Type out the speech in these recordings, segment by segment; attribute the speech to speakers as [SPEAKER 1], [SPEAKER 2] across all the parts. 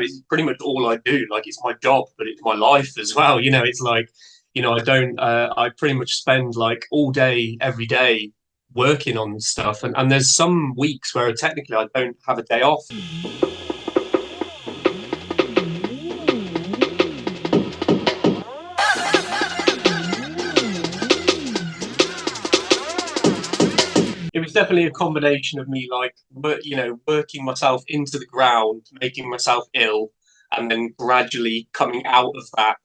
[SPEAKER 1] it's pretty much all I do. Like, it's my job, but it's my life as well. It's like, I pretty much spend like all day, every day working on stuff. And there's some weeks where technically I don't have a day off. It was definitely a combination of me, like, working myself into the ground, making myself ill, and then gradually coming out of that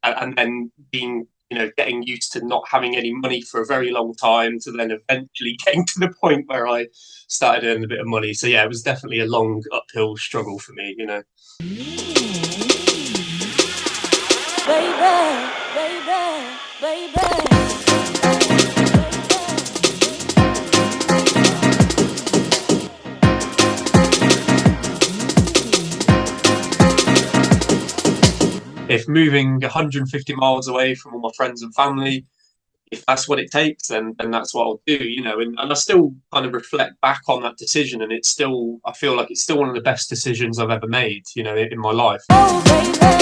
[SPEAKER 1] and then being, getting used to not having any money for a very long time, to then eventually getting to the point where I started earning a bit of money. So yeah, it was definitely a long uphill struggle for me,
[SPEAKER 2] Baby, baby, baby.
[SPEAKER 1] If moving 150 miles away from all my friends and family, if that's what it takes, then that's what I'll do, and I still kind of reflect back on that decision, and I feel like it's still one of the best decisions I've ever made, in my life.
[SPEAKER 2] Oh, baby, oh,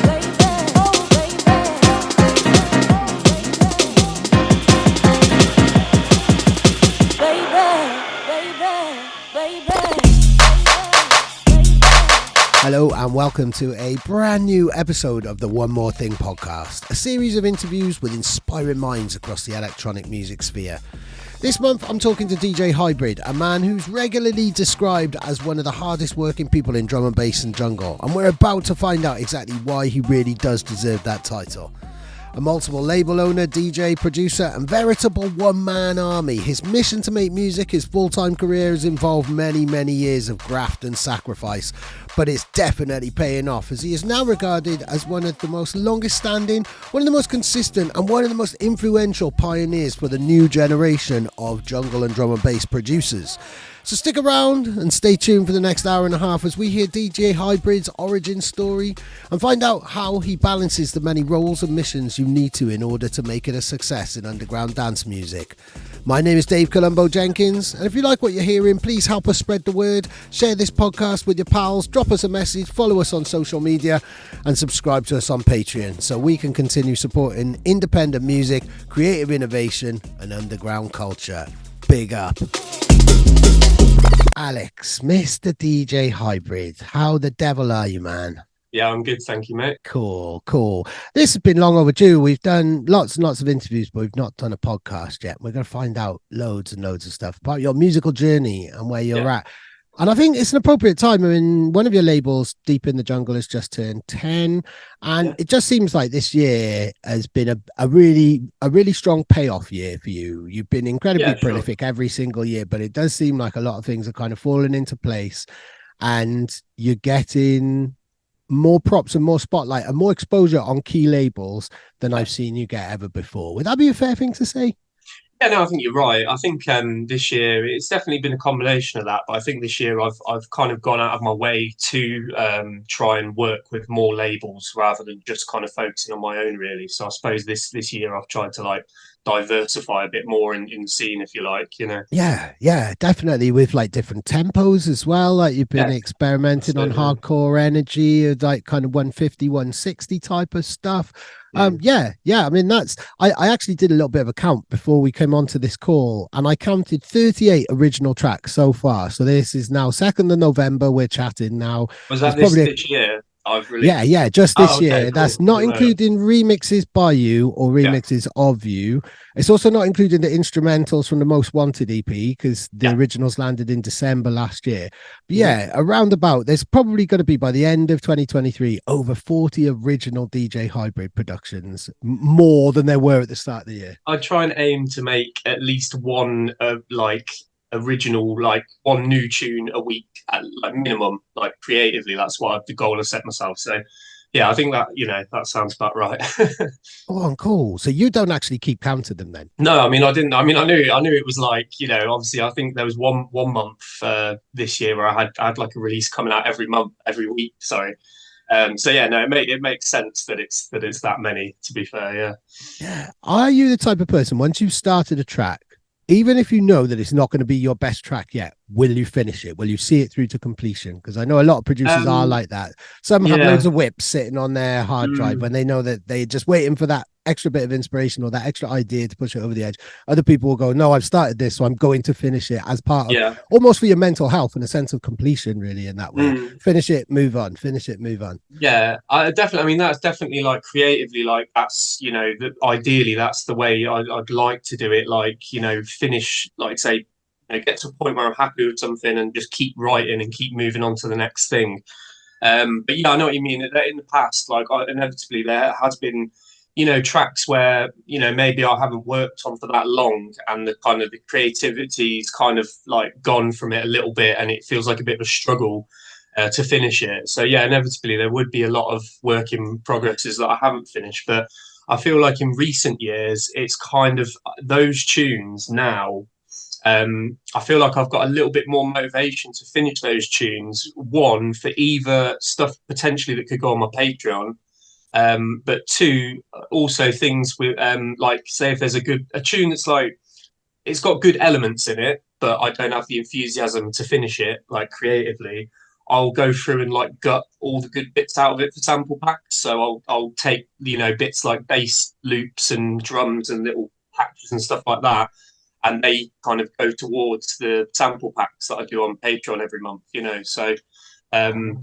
[SPEAKER 2] baby, oh, baby. Baby, baby, baby.
[SPEAKER 3] Hello and welcome to a brand new episode of the One More Thing podcast, a series of interviews with inspiring minds across the electronic music sphere. This month I'm talking to DJ Hybrid, a man who's regularly described as one of the hardest working people in drum and bass and jungle, and we're about to find out exactly why he really does deserve that title. A multiple label owner, DJ, producer and veritable one-man army, his mission to make music his full-time career has involved many, many years of graft and sacrifice, but it's definitely paying off as he is now regarded as one of the most longest standing, one of the most consistent and one of the most influential pioneers for the new generation of jungle and drum and bass producers. So stick around and stay tuned for the next hour and a half as we hear DJ Hybrid's origin story and find out how he balances the many roles and missions you need to in order to make it a success in underground dance music. My name is Dave Columbo Jenkins, and if you like what you're hearing, please help us spread the word, share this podcast with your pals, drop us a message, follow us on social media and subscribe to us on Patreon so we can continue supporting independent music, creative innovation and underground culture. Big up. Alex, Mr. DJ Hybrid, how the devil are you, man?
[SPEAKER 1] Yeah, I'm good, thank you, mate.
[SPEAKER 3] Cool. This has been long overdue. We've done lots and lots of interviews, but we've not done a podcast yet. We're going to find out loads and loads of stuff about your musical journey and where you're at. And I think it's an appropriate time. I mean, one of your labels, Deep in the Jungle, has just turned 10. And it just seems like this year has been a really strong payoff year for you. You've been incredibly prolific every single year, but it does seem like a lot of things are kind of falling into place and you're getting more props and more spotlight and more exposure on key labels than I've seen you get ever before. Would that be a fair thing to say?
[SPEAKER 1] Yeah, no, I think you're right. I think this year it's definitely been a combination of that. But I think this year I've kind of gone out of my way to try and work with more labels rather than just kind of focusing on my own, really. So I suppose this year I've tried to like diversify a bit more in the scene, if you like,
[SPEAKER 3] Yeah, definitely, with like different tempos as well. Like you've been experimenting on hardcore energy, like kind of 150, 160 type of stuff. I mean, I actually did a little bit of a count before we came onto this call, and I counted 38 original tracks so far. So this is now 2nd of November. We're chatting now.
[SPEAKER 1] Was that this year? I've released?
[SPEAKER 3] Yeah, just this year.
[SPEAKER 1] Cool.
[SPEAKER 3] That's not including remixes by you or remixes of you. It's also not including the instrumentals from the Most Wanted EP because the originals landed in December last year. But around about, there's probably going to be by the end of 2023 over 40 original DJ Hybrid productions, more than there were at the start of the year.
[SPEAKER 1] I try and aim to make at least one original, like one new tune a week at like minimum, like creatively. That's what the goal I set myself. So yeah, I think that that sounds about right.
[SPEAKER 3] Oh, cool. So you don't actually keep count of them then?
[SPEAKER 1] No, I mean I didn't. I mean I knew it was like, obviously I think there was one month this year where I had like a release coming out every week. Sorry. So yeah, no, it makes sense that it's that many, to be fair. Yeah.
[SPEAKER 3] Are you the type of person, once you've started a track, even if you know that it's not going to be your best track yet, will you finish it? Will you see it through to completion? Because I know a lot of producers are like that. Some have
[SPEAKER 1] Yeah.
[SPEAKER 3] loads of whips sitting on their hard drive when they know that they're just waiting for that extra bit of inspiration or that extra idea to push it over the edge. Other people will go, no, I've started this, so I'm going to finish it, as part of almost for your mental health and a sense of completion, really, in that way. Finish it, move on. Finish it, move on.
[SPEAKER 1] Yeah, I definitely. I mean, that's definitely like creatively, like that's ideally that's the way I'd like to do it. Like finish, like say, get to a point where I'm happy with something and just keep writing and keep moving on to the next thing. But yeah, I know what you mean. That in the past, like inevitably, there has been, tracks where maybe I haven't worked on for that long, and the creativity's kind of like gone from it a little bit, and it feels like a bit of a struggle to finish it. So yeah, inevitably there would be a lot of work in progresses that I haven't finished. But I feel like in recent years, it's kind of those tunes now. I feel like I've got a little bit more motivation to finish those tunes. One, for either stuff potentially that could go on my Patreon, but two, also things with like say if there's a tune that's like it's got good elements in it, but I don't have the enthusiasm to finish it like creatively. I'll go through and like gut all the good bits out of it for sample packs. So I'll take bits like bass loops and drums and little patches and stuff like that, and they kind of go towards the sample packs that I do on Patreon every month. So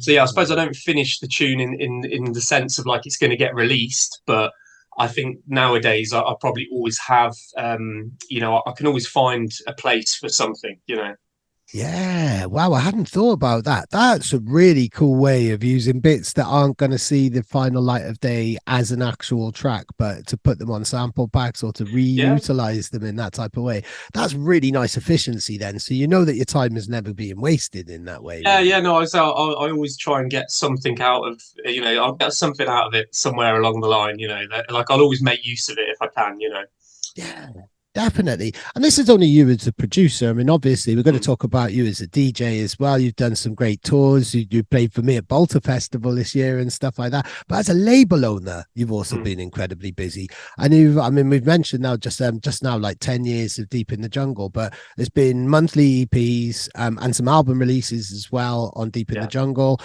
[SPEAKER 1] yeah, I suppose I don't finish the tune in the sense of like it's going to get released, but I think nowadays I probably always have, I can always find a place for something.
[SPEAKER 3] Yeah, wow, I hadn't thought about that. That's a really cool way of using bits that aren't going to see the final light of day as an actual track, but to put them on sample packs or to reutilize them in that type of way. That's really nice efficiency then. So you know that your time is never being wasted in that way.
[SPEAKER 1] Yeah,
[SPEAKER 3] really.
[SPEAKER 1] yeah, no, I always try and get something out of, I'll get something out of it somewhere along the line, like I'll always make use of it if I can.
[SPEAKER 3] Yeah, definitely. And this is only you as a producer. I mean, obviously, we're going to talk about you as a DJ as well. You've done some great tours. You played for me at Bolter Festival this year and stuff like that. But as a label owner, you've also been incredibly busy. And we've mentioned now just now like 10 years of Deep in the Jungle, but there's been monthly EPs and some album releases as well on Deep in the Jungle.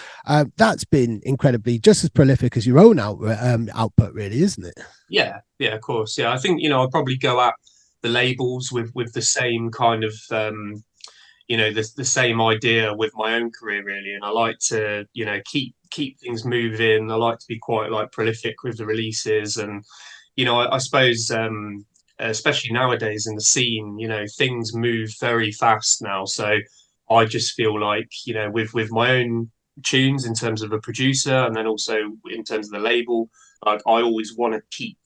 [SPEAKER 3] That's been incredibly just as prolific as your own output, really, isn't it?
[SPEAKER 1] Yeah, of course. Yeah, I think I'll probably go at the labels with the same kind of the same idea with my own career really, and I like to keep things moving. I like to be quite like prolific with the releases, and I suppose especially nowadays in the scene, things move very fast now. So I just feel like with my own tunes in terms of a producer, and then also in terms of the label, like I always want to keep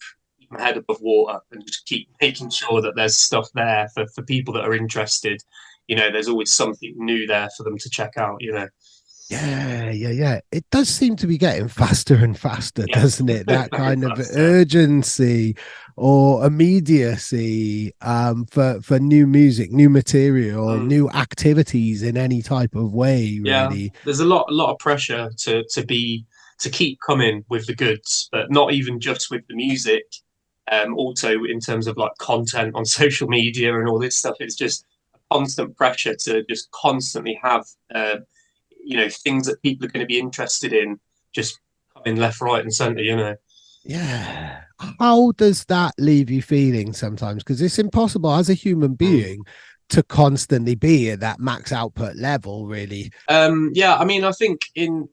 [SPEAKER 1] my head above water and just keep making sure that there's stuff there for people that are interested. There's always something new there for them to check out.
[SPEAKER 3] Yeah. It does seem to be getting faster and faster, doesn't it? That kind of urgency or immediacy for new music, new material, new activities in any type of way. Really,
[SPEAKER 1] there's a lot of pressure to keep coming with the goods, but not even just with the music. Also in terms of like content on social media and all this stuff, it's just a constant pressure to just constantly have things that people are going to be interested in just coming left, right, and centre.
[SPEAKER 3] Yeah. How does that leave you feeling sometimes? Because it's impossible as a human being to constantly be at that max output level, really.
[SPEAKER 1] Yeah, I mean, I think in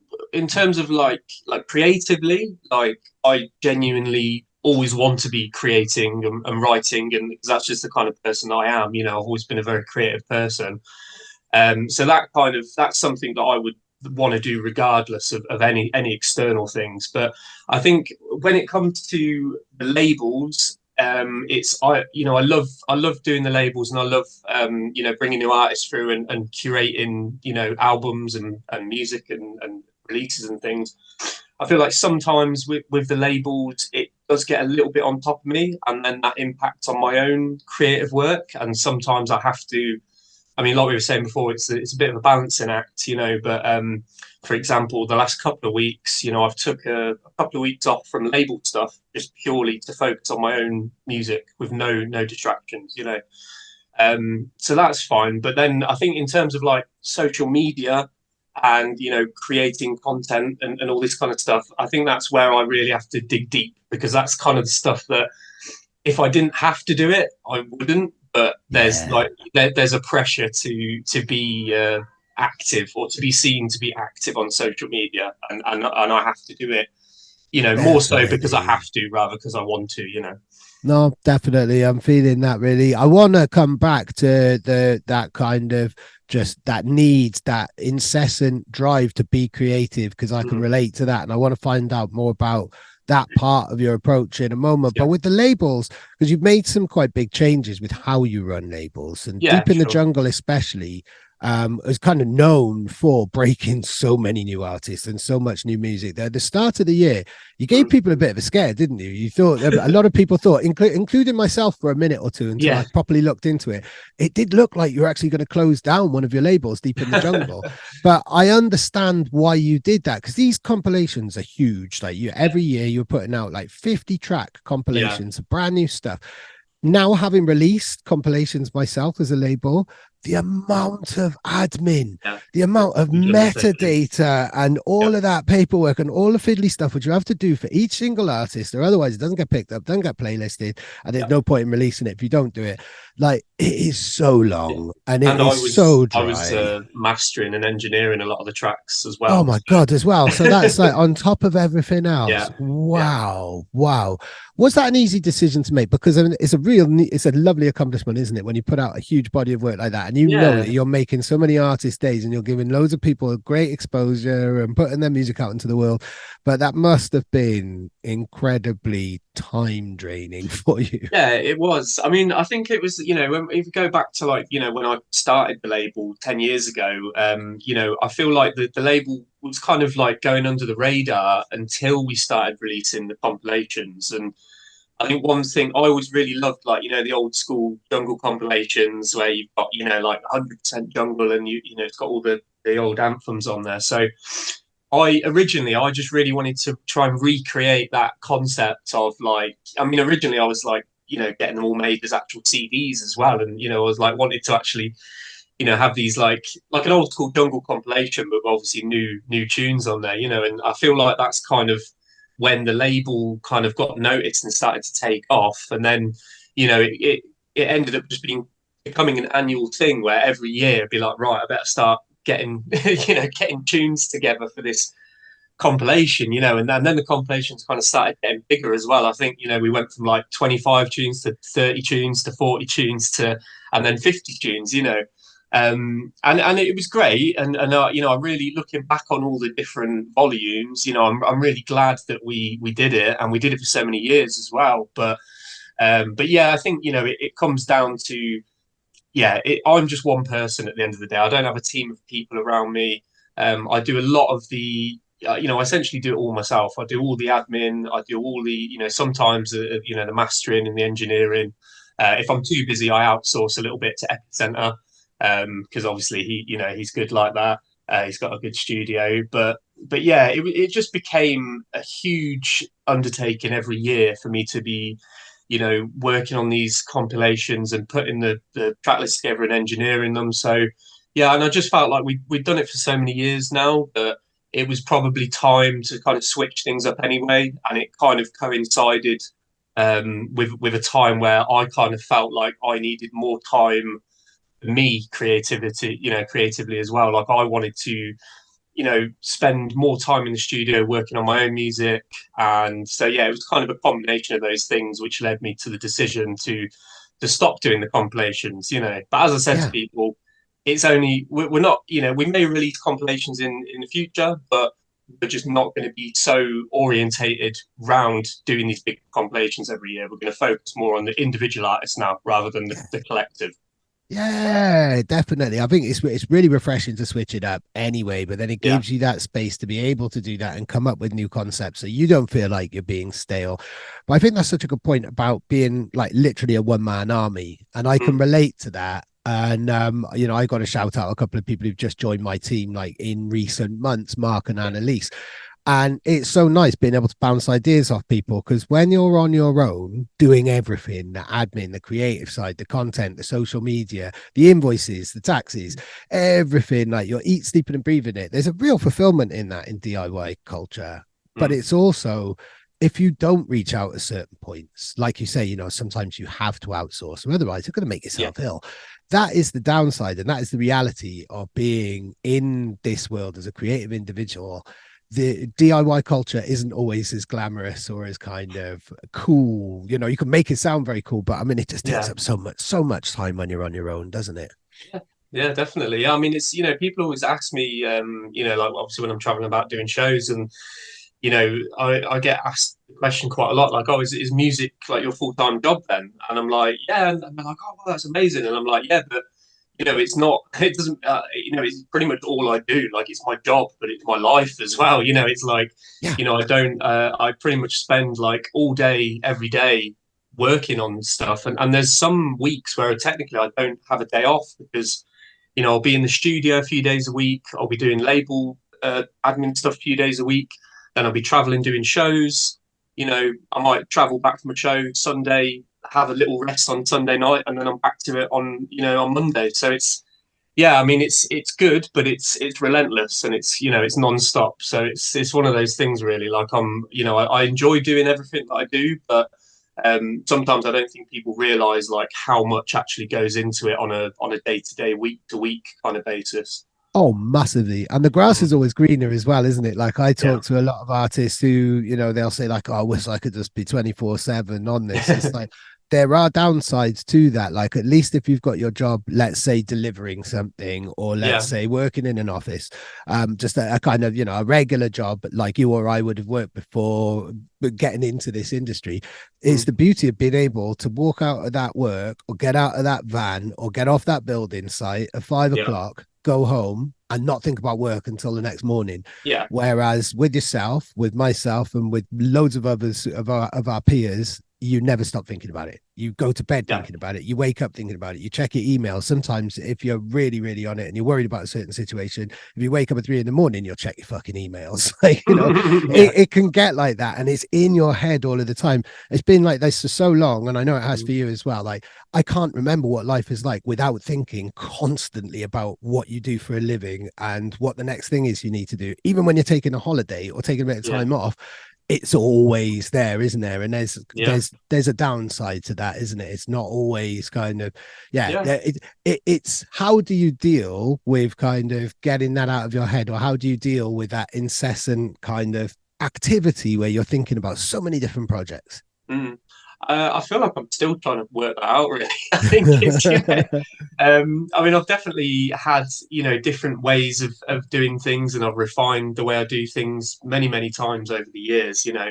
[SPEAKER 1] terms of like creatively, like I genuinely always want to be creating and writing, and that's just the kind of person I am. I've always been a very creative person. So that's something that I would want to do regardless of any external things. But I think when it comes to the labels, I love doing the labels, and I love bringing new artists through and curating albums and music and releases and things. I feel like sometimes with the labels, it does get a little bit on top of me, and then that impacts on my own creative work. And sometimes I have to, I mean, like we were saying before, it's a bit of a balancing act, But for example, the last couple of weeks, I've took a couple of weeks off from label stuff just purely to focus on my own music with no distractions, So that's fine. But then I think in terms of like social media and, you know, creating content and all this kind of stuff, I think that's where I really have to dig deep, because that's kind of the stuff that if I didn't have to do it, I wouldn't. But there's
[SPEAKER 3] Yeah,
[SPEAKER 1] like there's a pressure to be active, or to be seen to be active on social media, and I have to do it, you know, more so because I
[SPEAKER 3] definitely.
[SPEAKER 1] have to rather because I want to, you know.
[SPEAKER 3] No, definitely. I'm feeling that really. I want to come back to that kind of just that needs that incessant drive to be creative, because I can
[SPEAKER 1] Mm,
[SPEAKER 3] relate to that. And I want to find out more about that part of your approach in a moment.
[SPEAKER 1] yeah,
[SPEAKER 3] But with the labels, because you've made some quite big changes with how you run labels, and
[SPEAKER 1] yeah,
[SPEAKER 3] Deep in the
[SPEAKER 1] sure.
[SPEAKER 3] Jungle, especially, is kind of known for breaking so many new artists and so much new music. At the start of the year, you gave
[SPEAKER 1] Mm.
[SPEAKER 3] people a bit of a scare, didn't you? You thought a lot of people thought, including myself for a minute or two until
[SPEAKER 1] Yeah.
[SPEAKER 3] I properly looked into it. It did look like you were actually going to close down one of your labels, Deep in the Jungle. But I understand why you did that, because these compilations are huge. Like you, every year you're putting out like 50 track
[SPEAKER 1] Yeah.
[SPEAKER 3] compilations of brand new stuff. Now, having released compilations myself as a label, the amount of admin,
[SPEAKER 1] Yeah.
[SPEAKER 3] the amount of
[SPEAKER 1] Huge undertaking.
[SPEAKER 3] metadata, and
[SPEAKER 1] Yeah.
[SPEAKER 3] all of that paperwork and all the fiddly stuff which you have to do for each single artist, or otherwise it doesn't get picked up, doesn't get playlisted, and there's
[SPEAKER 1] Yeah.
[SPEAKER 3] no point in releasing it if you don't do it. Like, it is so long and it
[SPEAKER 1] And
[SPEAKER 3] is so
[SPEAKER 1] I was
[SPEAKER 3] dry.
[SPEAKER 1] mastering and engineering a lot of the tracks as
[SPEAKER 3] Oh
[SPEAKER 1] well.
[SPEAKER 3] my
[SPEAKER 1] So
[SPEAKER 3] God, as well. So that's like on top of everything
[SPEAKER 1] yeah,
[SPEAKER 3] else.
[SPEAKER 1] yeah.
[SPEAKER 3] Wow. Wow. Was that an easy decision to make? Because I mean, it's a lovely accomplishment, isn't it? When you put out a huge body of work like that, and you know
[SPEAKER 1] Yeah.
[SPEAKER 3] that you're making so many artist days and you're giving loads of people great exposure and putting their music out into the world. But that must have been incredibly time draining for you.
[SPEAKER 1] Yeah, it was. I mean, I think it was, you know, if you go back to like, you know, when I started the label 10 years ago, you know, I feel like the label was kind of like going under the radar until we started releasing the compilations. And I think one thing I always really loved, like, you know, the old school jungle compilations where you've got, you know, like 100% jungle, and you know, it's got all the old anthems on there. So I just really wanted to try and recreate that concept of like, I mean, originally I was like, you know, getting them all made as actual CDs as well. And, you know, I was like, wanted to actually, you know, have these like an old school jungle compilation, but obviously new tunes on there, you know. And I feel like that's kind of when the label kind of got noticed and started to take off. And then, you know, it ended up just becoming an annual thing where every year it'd be like, right, I better start getting you know, getting tunes together for this compilation, you know. And then the compilations kind of started getting bigger as well. I think, you know, we went from like 25 tunes to 30 tunes to 40 tunes to and then 50 tunes, you know. And it was great, and you know, I'm really looking back on all the different volumes. You know, I'm really glad that we did it, and we did it for so many years as well. But yeah, I think, you know, it comes down to, yeah, I'm just one person at the end of the day. I don't have a team of people around me. I do a lot of you know, I essentially do it all myself. I do all the admin. I do all the, you know, sometimes, you know, the mastering and the engineering. If I'm too busy, I outsource a little bit to Epicenter, because obviously you know, he's good like that. He's got a good studio, but yeah, it just became a huge undertaking every year for me to be, you know, working on these compilations and putting the track list together and engineering them. So yeah, and I just felt like we'd done it for so many years now that it was probably time to kind of switch things up anyway. And it kind of coincided with a time where I kind of felt like I needed more time for me creatively as well. Like I wanted to, you know, spend more time in the studio working on my own music. And so yeah, it was kind of a combination of those things which led me to the decision to stop doing the compilations, you know. But as I said to
[SPEAKER 3] Yeah.
[SPEAKER 1] people, it's only we're not, you know, we may release compilations in the future, but we're just not going to be so orientated round doing these big compilations every year. We're going to focus more on the individual artists now rather than the collective.
[SPEAKER 3] Yeah, definitely. I think it's really refreshing to switch it up anyway, but then it
[SPEAKER 1] Yeah.
[SPEAKER 3] gives you that space to be able to do that and come up with new concepts so you don't feel like you're being stale. But I think that's such a good point about being like literally a one-man army, and I can
[SPEAKER 1] Mm.
[SPEAKER 3] relate to that. And you know, I got to shout out a couple of people who've just joined my team like in recent months, Mark and
[SPEAKER 1] Yeah.
[SPEAKER 3] Annalise. And it's so nice being able to bounce ideas off people, because when you're on your own doing everything, the admin, the creative side, the content, the social media, the invoices, the taxes, everything, like you're eat, sleeping and breathing it. There's a real fulfillment in that in DIY culture. But it's also, if you don't reach out at certain points, like you say, you know, sometimes you have to outsource, or otherwise you're going to make yourself ill. That is the downside, and that is the reality of being in this world as a creative individual. The DIY culture isn't always as glamorous or as kind of cool. You know, you can make it sound very cool, but I mean, it just takes up so much time when you're on your own, doesn't it?
[SPEAKER 1] Yeah, definitely. Yeah, I mean, it's, you know, people always ask me, you know, like obviously when I'm traveling about doing shows, and you know, I get asked the question quite a lot, like, oh, is music like your full-time job then? And I'm like, yeah, and they're like, oh, well, that's amazing, and I'm like, yeah, but you know, it's not, it doesn't, you know, it's pretty much all I do. Like, it's my job, but it's my life as well. You know, it's like, you know, I pretty much spend like all day, every day working on stuff. And there's some weeks where technically I don't have a day off because, you know, I'll be in the studio a few days a week. I'll be doing label admin stuff a few days a week. Then I'll be traveling, doing shows. You know, I might travel back from a show Sunday, have a little rest on Sunday night, and then I'm back to it on, you know, on Monday. So it's, yeah, I mean, it's good, but it's relentless, and it's, you know, it's non-stop. So it's one of those things really. Like, I'm, you know, I enjoy doing everything that I do, but sometimes I don't think people realize like how much actually goes into it on a day-to-day, week-to-week kind of basis.
[SPEAKER 3] Oh, massively. And the grass is always greener as well, isn't it? Like, I talk to a lot of artists who, you know, they'll say like, oh, I wish I could just be 24/7 on this. It's like, there are downsides to that. Like, at least if you've got your job, let's say delivering something, or let's say working in an office, just a kind of, you know, a regular job like you or I would have worked before, but getting into this industry, is the beauty of being able to walk out of that work, or get out of that van, or get off that building site at 5 o'clock, go home and not think about work until the next morning. Whereas with yourself, with myself, and with loads of others of our peers, you never stop thinking about it. You go to bed thinking about it. You wake up thinking about it. You check your emails. Sometimes if you're really, really on it and you're worried about a certain situation, if you wake up at 3 a.m, you'll check your fucking emails. Like, you know, it can get like that, and it's in your head all of the time. It's been like this for so long, and I know it has for you as well. Like, I can't remember what life is like without thinking constantly about what you do for a living and what the next thing is you need to do. Even when you're taking a holiday or taking a bit of time off, it's always there, isn't there? And there's a downside to that, isn't it? It's not always kind of it's how do you deal with kind of getting that out of your head, or how do you deal with that incessant kind of activity where you're thinking about so many different projects?
[SPEAKER 1] I feel like I'm still trying to work that out, really. I think it's, you know, I mean, I've definitely had, you know, different ways of doing things, and I've refined the way I do things many, many times over the years, you know.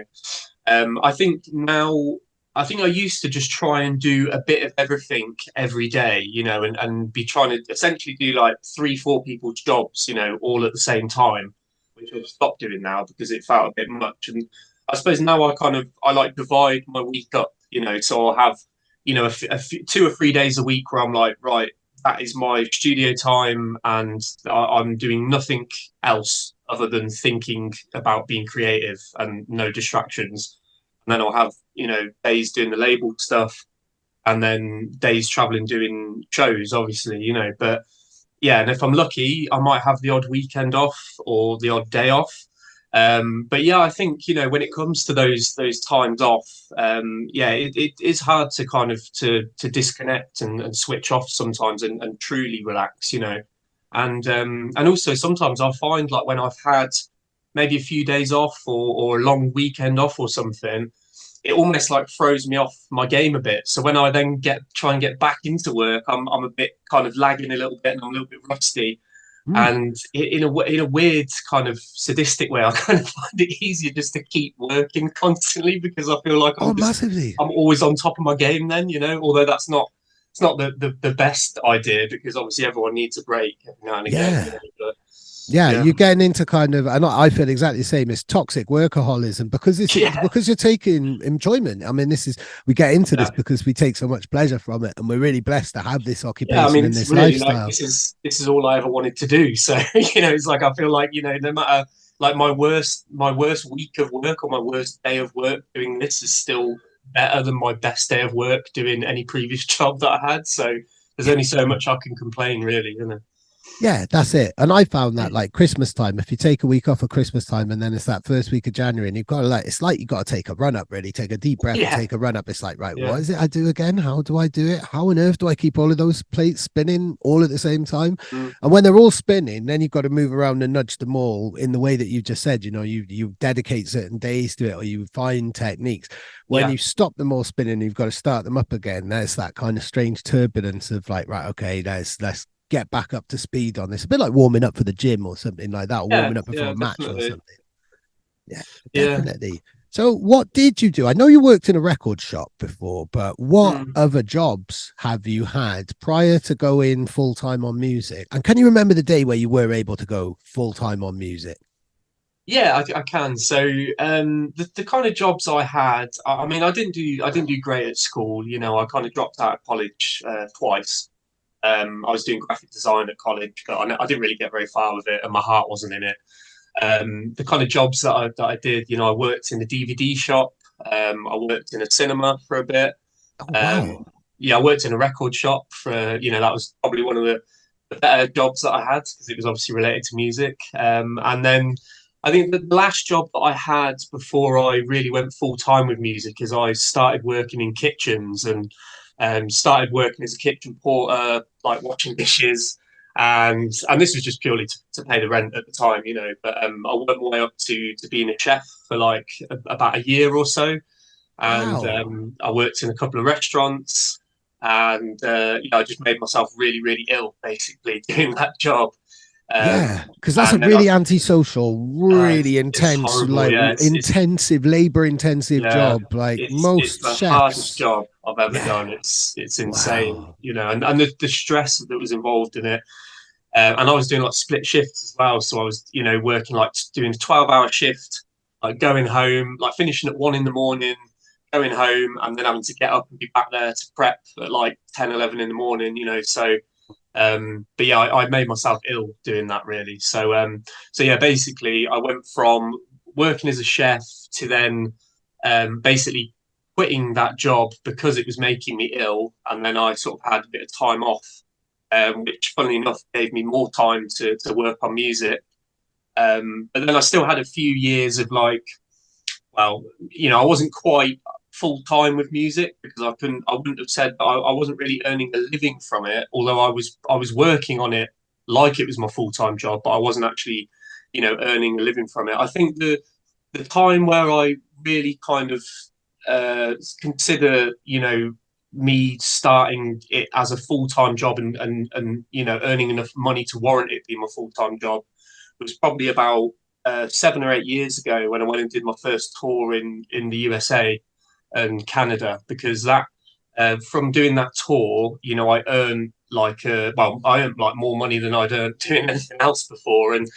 [SPEAKER 1] I think now, I think I used to just try and do a bit of everything every day, you know, and be trying to essentially do like 3-4 people's jobs, you know, all at the same time, which I've stopped doing now because it felt a bit much. And I suppose now I like divide my week up, you know, so I'll have, you know, 2 or 3 days a week where I'm like, right, that is my studio time, and I'm doing nothing else other than thinking about being creative and no distractions. And then I'll have, you know, days doing the label stuff, and then days traveling doing shows, obviously, you know. But yeah, and if I'm lucky, I might have the odd weekend off or the odd day off. But yeah, I think, you know, when it comes to those times off, it is hard to kind of to disconnect and switch off sometimes, and truly relax, you know. And also sometimes I find like when I've had maybe a few days off, or a long weekend off or something, it almost like throws me off my game a bit. So when I then try and get back into work, I'm a bit kind of lagging a little bit, and I'm a little bit rusty. And in a weird kind of sadistic way, I kind of find it easier just to keep working constantly, because I feel like I'm always on top of my game then, you know, although it's not the best idea, because obviously everyone needs a break every now and again. You know, but,
[SPEAKER 3] you're getting into kind of, and I feel exactly the same, as toxic workaholism, because because you're taking enjoyment. I mean, we get into this because we take so much pleasure from it, and we're really blessed to have this occupation
[SPEAKER 1] I mean,
[SPEAKER 3] and this
[SPEAKER 1] really
[SPEAKER 3] lifestyle.
[SPEAKER 1] like, this is all I ever wanted to do. So, you know, it's like I feel like, you know, no matter like my worst week of work or my worst day of work doing this is still better than my best day of work doing any previous job that I had. So there's only so much I can complain, really, isn't it?
[SPEAKER 3] Yeah, that's it. And I found that like Christmas time, if you take a week off at Christmas time and then it's that first week of January and you've got to it's like you've got to take a run up, really take a deep breath and
[SPEAKER 1] Yeah,
[SPEAKER 3] take a run up. It's like, right,
[SPEAKER 1] yeah,
[SPEAKER 3] what is it I do again? How do I do it? How on earth do I keep all of those plates spinning all at the same time?
[SPEAKER 1] mm,
[SPEAKER 3] And when they're all spinning, then you've got to move around and nudge them all in the way that you just said, you dedicate certain days to it or you find techniques. When
[SPEAKER 1] yeah,
[SPEAKER 3] you stop them all spinning, you've got to start them up again. There's that kind of strange turbulence of like, right, okay, let's get back up to speed on this. A bit like warming up for the gym or something like that, or
[SPEAKER 1] yeah,
[SPEAKER 3] warming up before
[SPEAKER 1] yeah,
[SPEAKER 3] a match or
[SPEAKER 1] definitely.
[SPEAKER 3] something. Yeah,
[SPEAKER 1] Yeah.
[SPEAKER 3] definitely. So what did you do? I know you worked in a record shop before, but what
[SPEAKER 1] Mm.
[SPEAKER 3] other jobs have you had prior to going full time on music? And can you remember the day where you were able to go full time on music?
[SPEAKER 1] Yeah, I can. So, the kind of jobs I had, I mean, I didn't do great at school. I kind of dropped out of college twice. I was doing graphic design at college, but I didn't really get very far with it, and my heart wasn't in it. The kind of jobs that I did, I worked in the DVD shop. I worked in a cinema for a bit.
[SPEAKER 3] Oh,
[SPEAKER 1] Um,
[SPEAKER 3] wow.
[SPEAKER 1] yeah, I worked in a record shop for, that was probably one of the better jobs that I had because it was obviously related to music. And then I think the last job that I had before I really went full time with music is I started working in kitchens and started working as a kitchen porter, like washing dishes. And this was just purely to pay the rent at the time, But I worked my way up to being a chef for like about a year or so, and
[SPEAKER 3] Wow.
[SPEAKER 1] I worked in a couple of restaurants, and I just made myself really, really ill basically doing that job.
[SPEAKER 3] Yeah, because that's a
[SPEAKER 1] And then
[SPEAKER 3] really antisocial, really
[SPEAKER 1] it's
[SPEAKER 3] intense,
[SPEAKER 1] horrible.
[SPEAKER 3] like
[SPEAKER 1] Yeah, it's
[SPEAKER 3] intensive, labor intensive
[SPEAKER 1] yeah,
[SPEAKER 3] job. Like
[SPEAKER 1] it's
[SPEAKER 3] most
[SPEAKER 1] the hardest
[SPEAKER 3] chefs.
[SPEAKER 1] job I've ever
[SPEAKER 3] Yeah.
[SPEAKER 1] done. It's insane,
[SPEAKER 3] Wow.
[SPEAKER 1] and the stress that was involved in it. And I was doing like split shifts as well. So I was, working like doing a 12-hour shift, like going home, like finishing at 1 in the morning, going home, and then having to get up and be back there to prep at like 10, 11 in the morning. So, but yeah, I made myself ill doing that really. So yeah, basically I went from working as a chef to then basically quitting that job because it was making me ill. And then I sort of had a bit of time off, which, funnily enough, gave me more time to work on music. But then I still had a few years of like, well, I wasn't quite full time with music because I wouldn't have said that I wasn't really earning a living from it, although I was working on it like it was my full time job, but I wasn't actually, earning a living from it. I think the time where I really kind of consider, me starting it as a full time job and earning enough money to warrant it being my full time job was probably about 7 or 8 years ago when I went and did my first tour in the USA and Canada, because that from doing that tour, I earned I earned like more money than I'd earned doing anything else before, and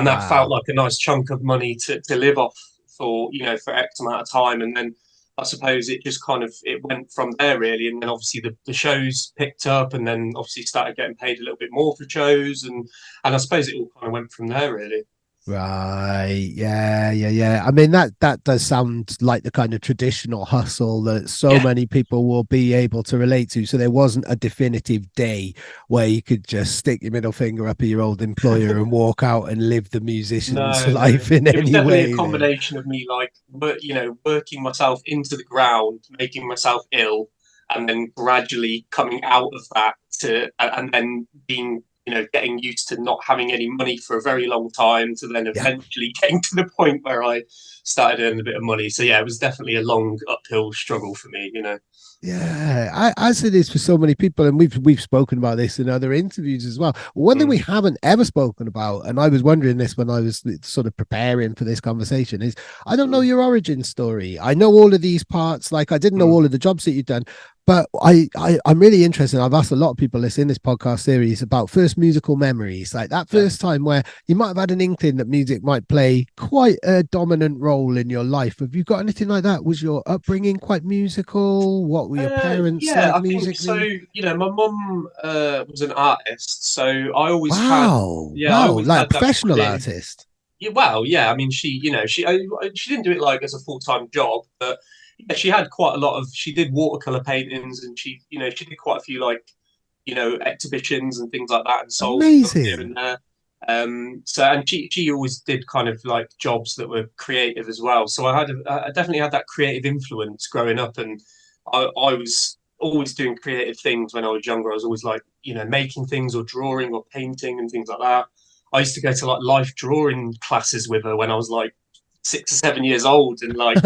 [SPEAKER 1] that felt
[SPEAKER 3] Wow.
[SPEAKER 1] like a nice chunk of money to live off for for X amount of time. And then I suppose it just kind of it went from there really, and then obviously the shows picked up, and then obviously started getting paid a little bit more for shows, and I suppose it all kind of went from there really.
[SPEAKER 3] Right. Yeah. Yeah. Yeah. I mean, that does sound like the kind of traditional hustle that so
[SPEAKER 1] Yeah,
[SPEAKER 3] many people will be able to relate to. So there wasn't a definitive day where you could just stick your middle finger up at your old employer and walk out and live the musician's
[SPEAKER 1] no, no.
[SPEAKER 3] life in
[SPEAKER 1] It was
[SPEAKER 3] any
[SPEAKER 1] definitely a
[SPEAKER 3] way there.
[SPEAKER 1] combination of me like working myself into the ground, making myself ill, and then gradually coming out of that and then being getting used to not having any money for a very long time to then
[SPEAKER 3] Yeah.
[SPEAKER 1] eventually getting to the point where I started earning a bit of money. So yeah, it was definitely a long uphill struggle for me.
[SPEAKER 3] Yeah, as it is for so many people, and we've spoken about this in other interviews as well. One thing
[SPEAKER 1] Mm,
[SPEAKER 3] we haven't ever spoken about, and I was wondering this when I was sort of preparing for this conversation, is I don't know
[SPEAKER 1] mm,
[SPEAKER 3] your origin story. I know all of these parts, like I didn't know
[SPEAKER 1] mm,
[SPEAKER 3] all of the jobs that you've done, but I'm really interested. I've asked a lot of people this in this podcast series about first musical memories, like that
[SPEAKER 1] yeah.
[SPEAKER 3] first time where you might have had an inkling that music might play quite a dominant role in your life. Have you got anything like that? Was your upbringing quite musical? What were your parents
[SPEAKER 1] Yeah,
[SPEAKER 3] like
[SPEAKER 1] I think so.
[SPEAKER 3] musically?
[SPEAKER 1] My mum was an artist, so I always had,
[SPEAKER 3] Wow,
[SPEAKER 1] yeah, I
[SPEAKER 3] wow,
[SPEAKER 1] always
[SPEAKER 3] like a
[SPEAKER 1] had that
[SPEAKER 3] professional
[SPEAKER 1] creative.
[SPEAKER 3] artist.
[SPEAKER 1] well, yeah. I mean, she didn't do it like as a full-time job, but yeah, she had quite a lot of. She did watercolor paintings, and she did quite a few like exhibitions and things like that, and sold stuff here
[SPEAKER 3] Amazing.
[SPEAKER 1] and there. And she always did kind of like jobs that were creative as well. So I definitely had that creative influence growing up, and I was always doing creative things when I was younger. I was always like making things or drawing or painting and things like that. I used to go to like life drawing classes with her when I was like 6 or 7 years old, and like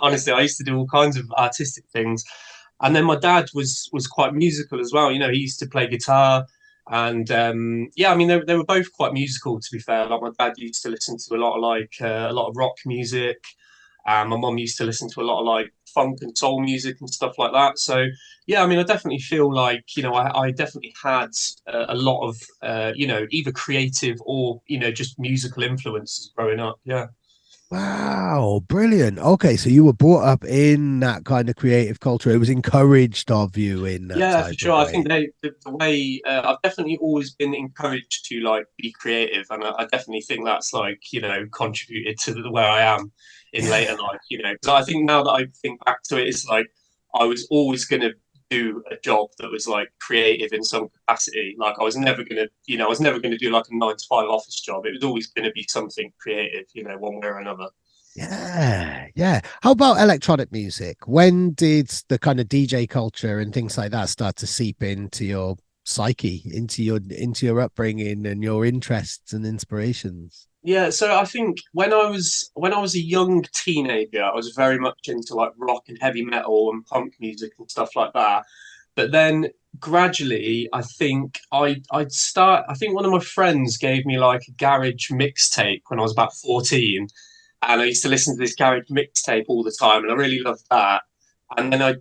[SPEAKER 1] honestly, I used to do all kinds of artistic things. And then my dad was quite musical as well. He used to play guitar, and yeah, I mean they were both quite musical. To be fair, like my dad used to listen to a lot of rock music. My mum used to listen to a lot of like funk and soul music and stuff like that. So yeah, I mean I definitely feel like I definitely had a lot of either creative or just musical influences growing up. Yeah.
[SPEAKER 3] Wow, brilliant. Okay, so you were brought up in that kind of creative culture. It was encouraged of you in that
[SPEAKER 1] Yeah, for
[SPEAKER 3] type
[SPEAKER 1] sure.
[SPEAKER 3] of
[SPEAKER 1] I
[SPEAKER 3] way.
[SPEAKER 1] think the way I've definitely always been encouraged to like be creative, and I definitely think that's like contributed to where I am in later
[SPEAKER 3] Yeah.
[SPEAKER 1] life. Because I think now that I think back to it, it's like I was always going to do a job that was like creative in some capacity. Like I was never going to do like a 9 to 5 office job. It was always going to be something creative, one way or another.
[SPEAKER 3] Yeah, yeah. How about electronic music? When did the kind of DJ culture and things like that start to seep into your psyche, into your upbringing and your interests and inspirations?
[SPEAKER 1] Yeah, so I think when I was a young teenager, I was very much into like rock and heavy metal and punk music and stuff like that. But then gradually, I think one of my friends gave me like a garage mixtape when I was about 14, and I used to listen to this garage mixtape all the time, and I really loved that. And then I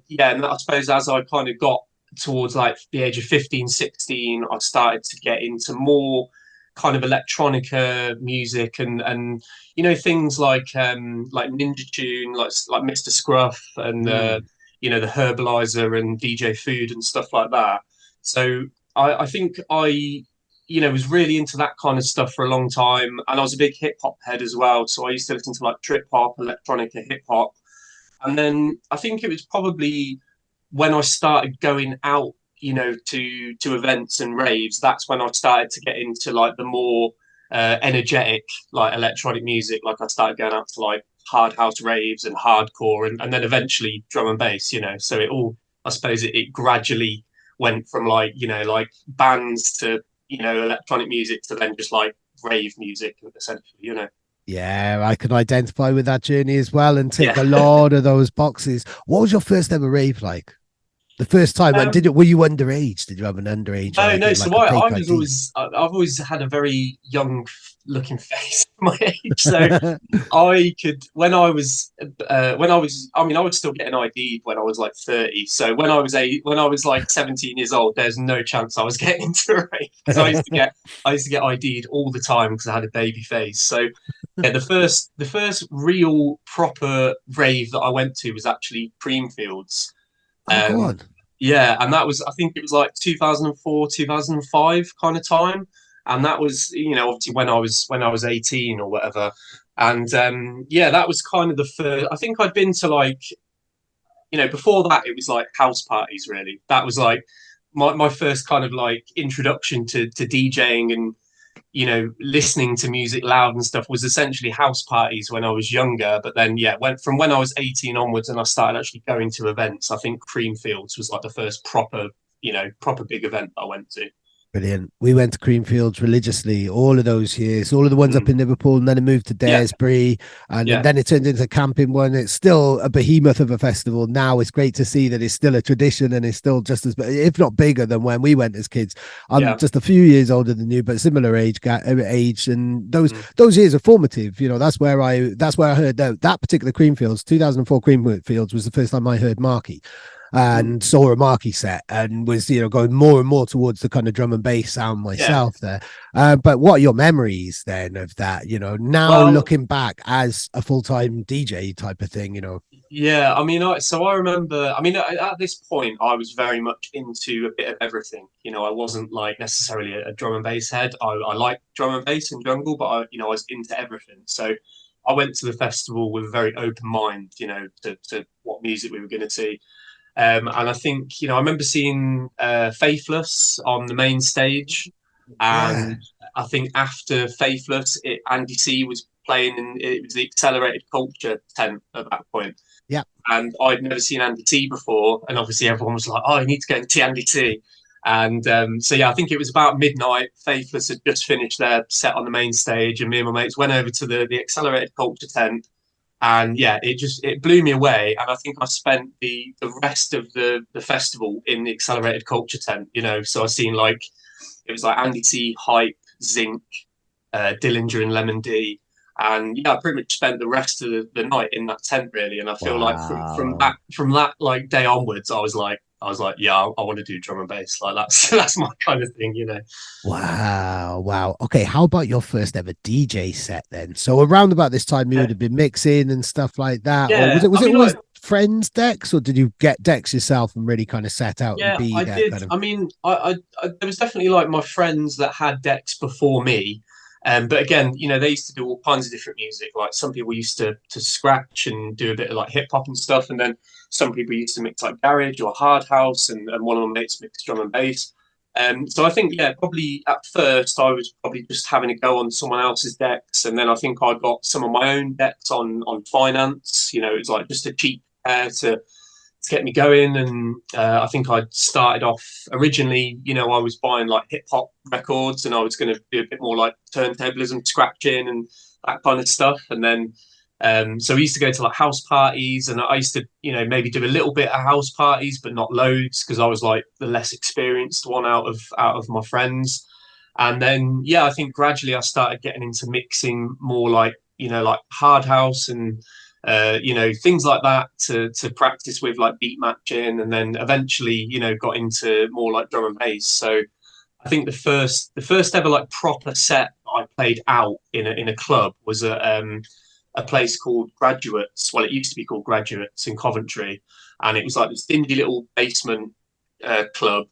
[SPEAKER 1] suppose as I kind of got towards like the age of 15, 16, I started to get into more kind of electronica music and things like Ninja Tune, like Mr. Scruff and
[SPEAKER 3] Mm.
[SPEAKER 1] the Herbalizer and DJ Food and stuff like that. So I think I was really into that kind of stuff for a long time, and I was a big hip hop head as well. So I used to listen to like trip hop, electronica, hip hop, and then I think it was probably when I started going out, to events and raves. That's when I started to get into like the more energetic, like electronic music. Like I started going out to like hard house raves and hardcore, and then eventually drum and bass. So it all, I suppose, it gradually went from like like bands to electronic music to then just like rave music essentially.
[SPEAKER 3] Yeah, I can identify with that journey as well and tick
[SPEAKER 1] Yeah.
[SPEAKER 3] a lot of those boxes. What was your first ever rave like? The first time, and
[SPEAKER 1] Um,
[SPEAKER 3] were you underage? Did you have an underage
[SPEAKER 1] No, no. So
[SPEAKER 3] like a
[SPEAKER 1] I
[SPEAKER 3] fake
[SPEAKER 1] was
[SPEAKER 3] ID?
[SPEAKER 1] I've always had a very young looking face for my age. So I could, I mean, I was still getting ID'd when I was like 30. So when I was like 17 years old, there's no chance I was getting into a rave because I used to get ID'd all the time because I had a baby face. So yeah, the first real proper rave that I went to was actually Creamfields.
[SPEAKER 3] Oh, go
[SPEAKER 1] Um,
[SPEAKER 3] on.
[SPEAKER 1] yeah, and that was, I think it was like 2004, 2005 kind of time. And that was, obviously when I was 18 or whatever. And yeah, that was kind of the first. I think I'd been to like, before that it was like house parties really. That was like my first kind of like introduction to DJing and listening to music loud and stuff was essentially house parties when I was younger. But then, yeah, when I was 18 onwards and I started actually going to events, I think Creamfields was like the first proper big event I went to.
[SPEAKER 3] Brilliant. We went to Creamfields religiously all of those years, all of the ones up
[SPEAKER 1] Mm.
[SPEAKER 3] in Liverpool, and then it moved to
[SPEAKER 1] Yeah,
[SPEAKER 3] Daresbury, and
[SPEAKER 1] yeah,
[SPEAKER 3] then it turned into a camping one. It's still a behemoth of a festival now. It's great to see that it's still a tradition and it's still just as, if not bigger than when we went as kids. I'm
[SPEAKER 1] yeah.
[SPEAKER 3] just a few years older than you, but similar age, and those
[SPEAKER 1] Mm.
[SPEAKER 3] those years are formative. That's where I heard that particular Creamfields, 2004 Creamfields was the first time I heard Marky
[SPEAKER 1] Mm.
[SPEAKER 3] and saw a Marky set and was going more and more towards the kind of drum and bass sound
[SPEAKER 1] Yeah.
[SPEAKER 3] myself there. But what are your memories then of that? Now
[SPEAKER 1] Well,
[SPEAKER 3] looking back as a full-time DJ type of thing.
[SPEAKER 1] Yeah, I mean, I remember. I mean, at this point, I was very much into a bit of everything. I wasn't like necessarily a drum and bass head. I like drum and bass and jungle, but I was into everything. So I went to the festival with a very open mind, to what music we were going to see. And I think, I remember seeing Faithless on the main stage,
[SPEAKER 3] Yeah.
[SPEAKER 1] and I think after Faithless, Andy C was playing, and it was the Accelerated Culture tent at that point.
[SPEAKER 3] Yeah.
[SPEAKER 1] And I'd never seen Andy T before, and obviously everyone was like, "Oh, you need to go and see Andy T." And so yeah, I think it was about midnight. Faithless had just finished their set on the main stage, and me and my mates went over to the Accelerated Culture tent, and yeah, it blew me away. And I think I spent the rest of the festival in the Accelerated Culture tent. So I seen like it was like Andy T, Hype, Zinc, Dillinger, and Lemon D. And yeah, I pretty much spent the rest of the night in that tent really. And I feel like
[SPEAKER 3] Wow.
[SPEAKER 1] from that like day onwards, I was like, yeah, I want to do drum and bass. Like that's that's my kind of thing.
[SPEAKER 3] Wow, wow. Okay, how about your first ever DJ set then? So around about this time you would
[SPEAKER 1] Yeah,
[SPEAKER 3] have been mixing and stuff like that, or was
[SPEAKER 1] yeah.
[SPEAKER 3] it was
[SPEAKER 1] I
[SPEAKER 3] it
[SPEAKER 1] mean,
[SPEAKER 3] always friends decks, or did you get decks yourself and really kind of set out and
[SPEAKER 1] yeah,
[SPEAKER 3] be
[SPEAKER 1] I
[SPEAKER 3] that
[SPEAKER 1] did.
[SPEAKER 3] kind of
[SPEAKER 1] I mean, there was definitely like my friends that had decks before me. But again, they used to do all kinds of different music. Like some people used to scratch and do a bit of like hip hop and stuff, and then some people used to mix like garage or hard house, and one of my mates mixed drum and bass. So I think yeah, probably at first I was probably just having a go on someone else's decks, and then I think I got some of my own decks on finance. It was like just a cheap pair to get me going. And I think I started off originally, I was buying like hip hop records, and I was going to do a bit more like turntablism, scratching, and that kind of stuff. And then, so we used to go to like house parties, and I used to, maybe do a little bit of house parties, but not loads because I was like the less experienced one out of my friends. And then, yeah, I think gradually I started getting into mixing more like, like hard house and things like that to practice with like beat matching, and then eventually, got into more like drum and bass. So I think the first ever like proper set I played out in a club was a place called Graduates. Well, it used to be called Graduates in Coventry, and it was like this dingy little basement club.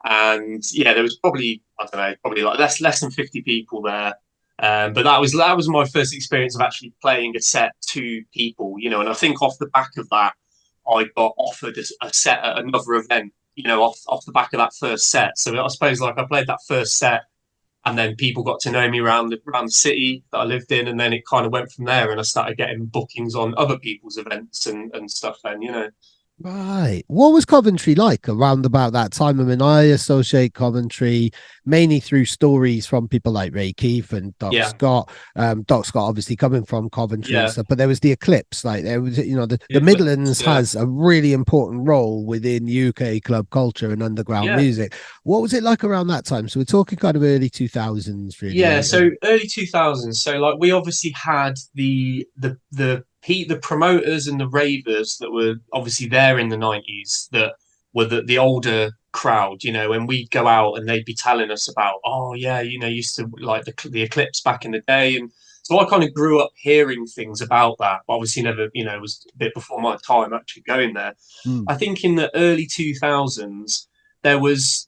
[SPEAKER 1] And yeah, there was probably I don't know, probably like less than 50 people there. But that was my first experience of actually playing a set to people, and I think off the back of that, I got offered a set at another event, off the back of that first set. So I suppose like I played that first set, and then people got to know me around the city that I lived in, and then it kind of went from there, and I started getting bookings on other people's events and stuff. Then.
[SPEAKER 3] right. What was Coventry like around about that time? I mean, I associate Coventry mainly through stories from people like Ray Keefe and Doc
[SPEAKER 1] Yeah,
[SPEAKER 3] Scott. Doc Scott obviously coming from Coventry and
[SPEAKER 1] yeah,
[SPEAKER 3] stuff, but there was the Eclipse. Like there was, the
[SPEAKER 1] Eclipse,
[SPEAKER 3] Midlands
[SPEAKER 1] yeah,
[SPEAKER 3] has a really important role within UK club culture and underground
[SPEAKER 1] yeah.
[SPEAKER 3] music. What was it like around that time? So we're talking kind of early 2000s,
[SPEAKER 1] Yeah,
[SPEAKER 3] really.
[SPEAKER 1] so early 2000s. So like we obviously had the promoters and the ravers that were obviously there in the 90s that were the older crowd, and we'd go out and they'd be telling us about, oh yeah, used to like the Eclipse back in the day. And so I kind of grew up hearing things about that, but obviously never, it was a bit before my time actually going there.
[SPEAKER 3] Mm,
[SPEAKER 1] I think in the early 2000s there was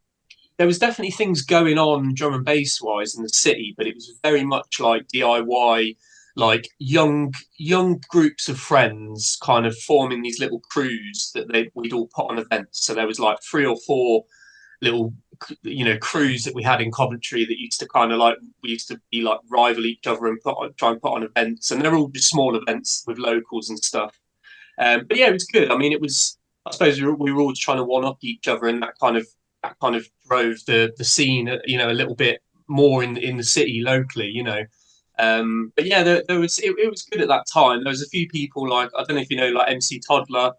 [SPEAKER 1] there was definitely things going on drum and bass wise in the city, but it was very much like DIY, like young groups of friends kind of forming these little crews that we'd all put on events. So there was like three or four little crews that we had in Coventry that used to kind of like we used to be like rival each other and try and put on events, and they're all just small events with locals and stuff. But yeah, it was good. I mean, it was. I suppose we were all trying to one up each other, and that kind of drove the scene, a little bit more in the city locally, But yeah, there was it was good at that time. There was a few people like I don't know if you know like MC Toddler.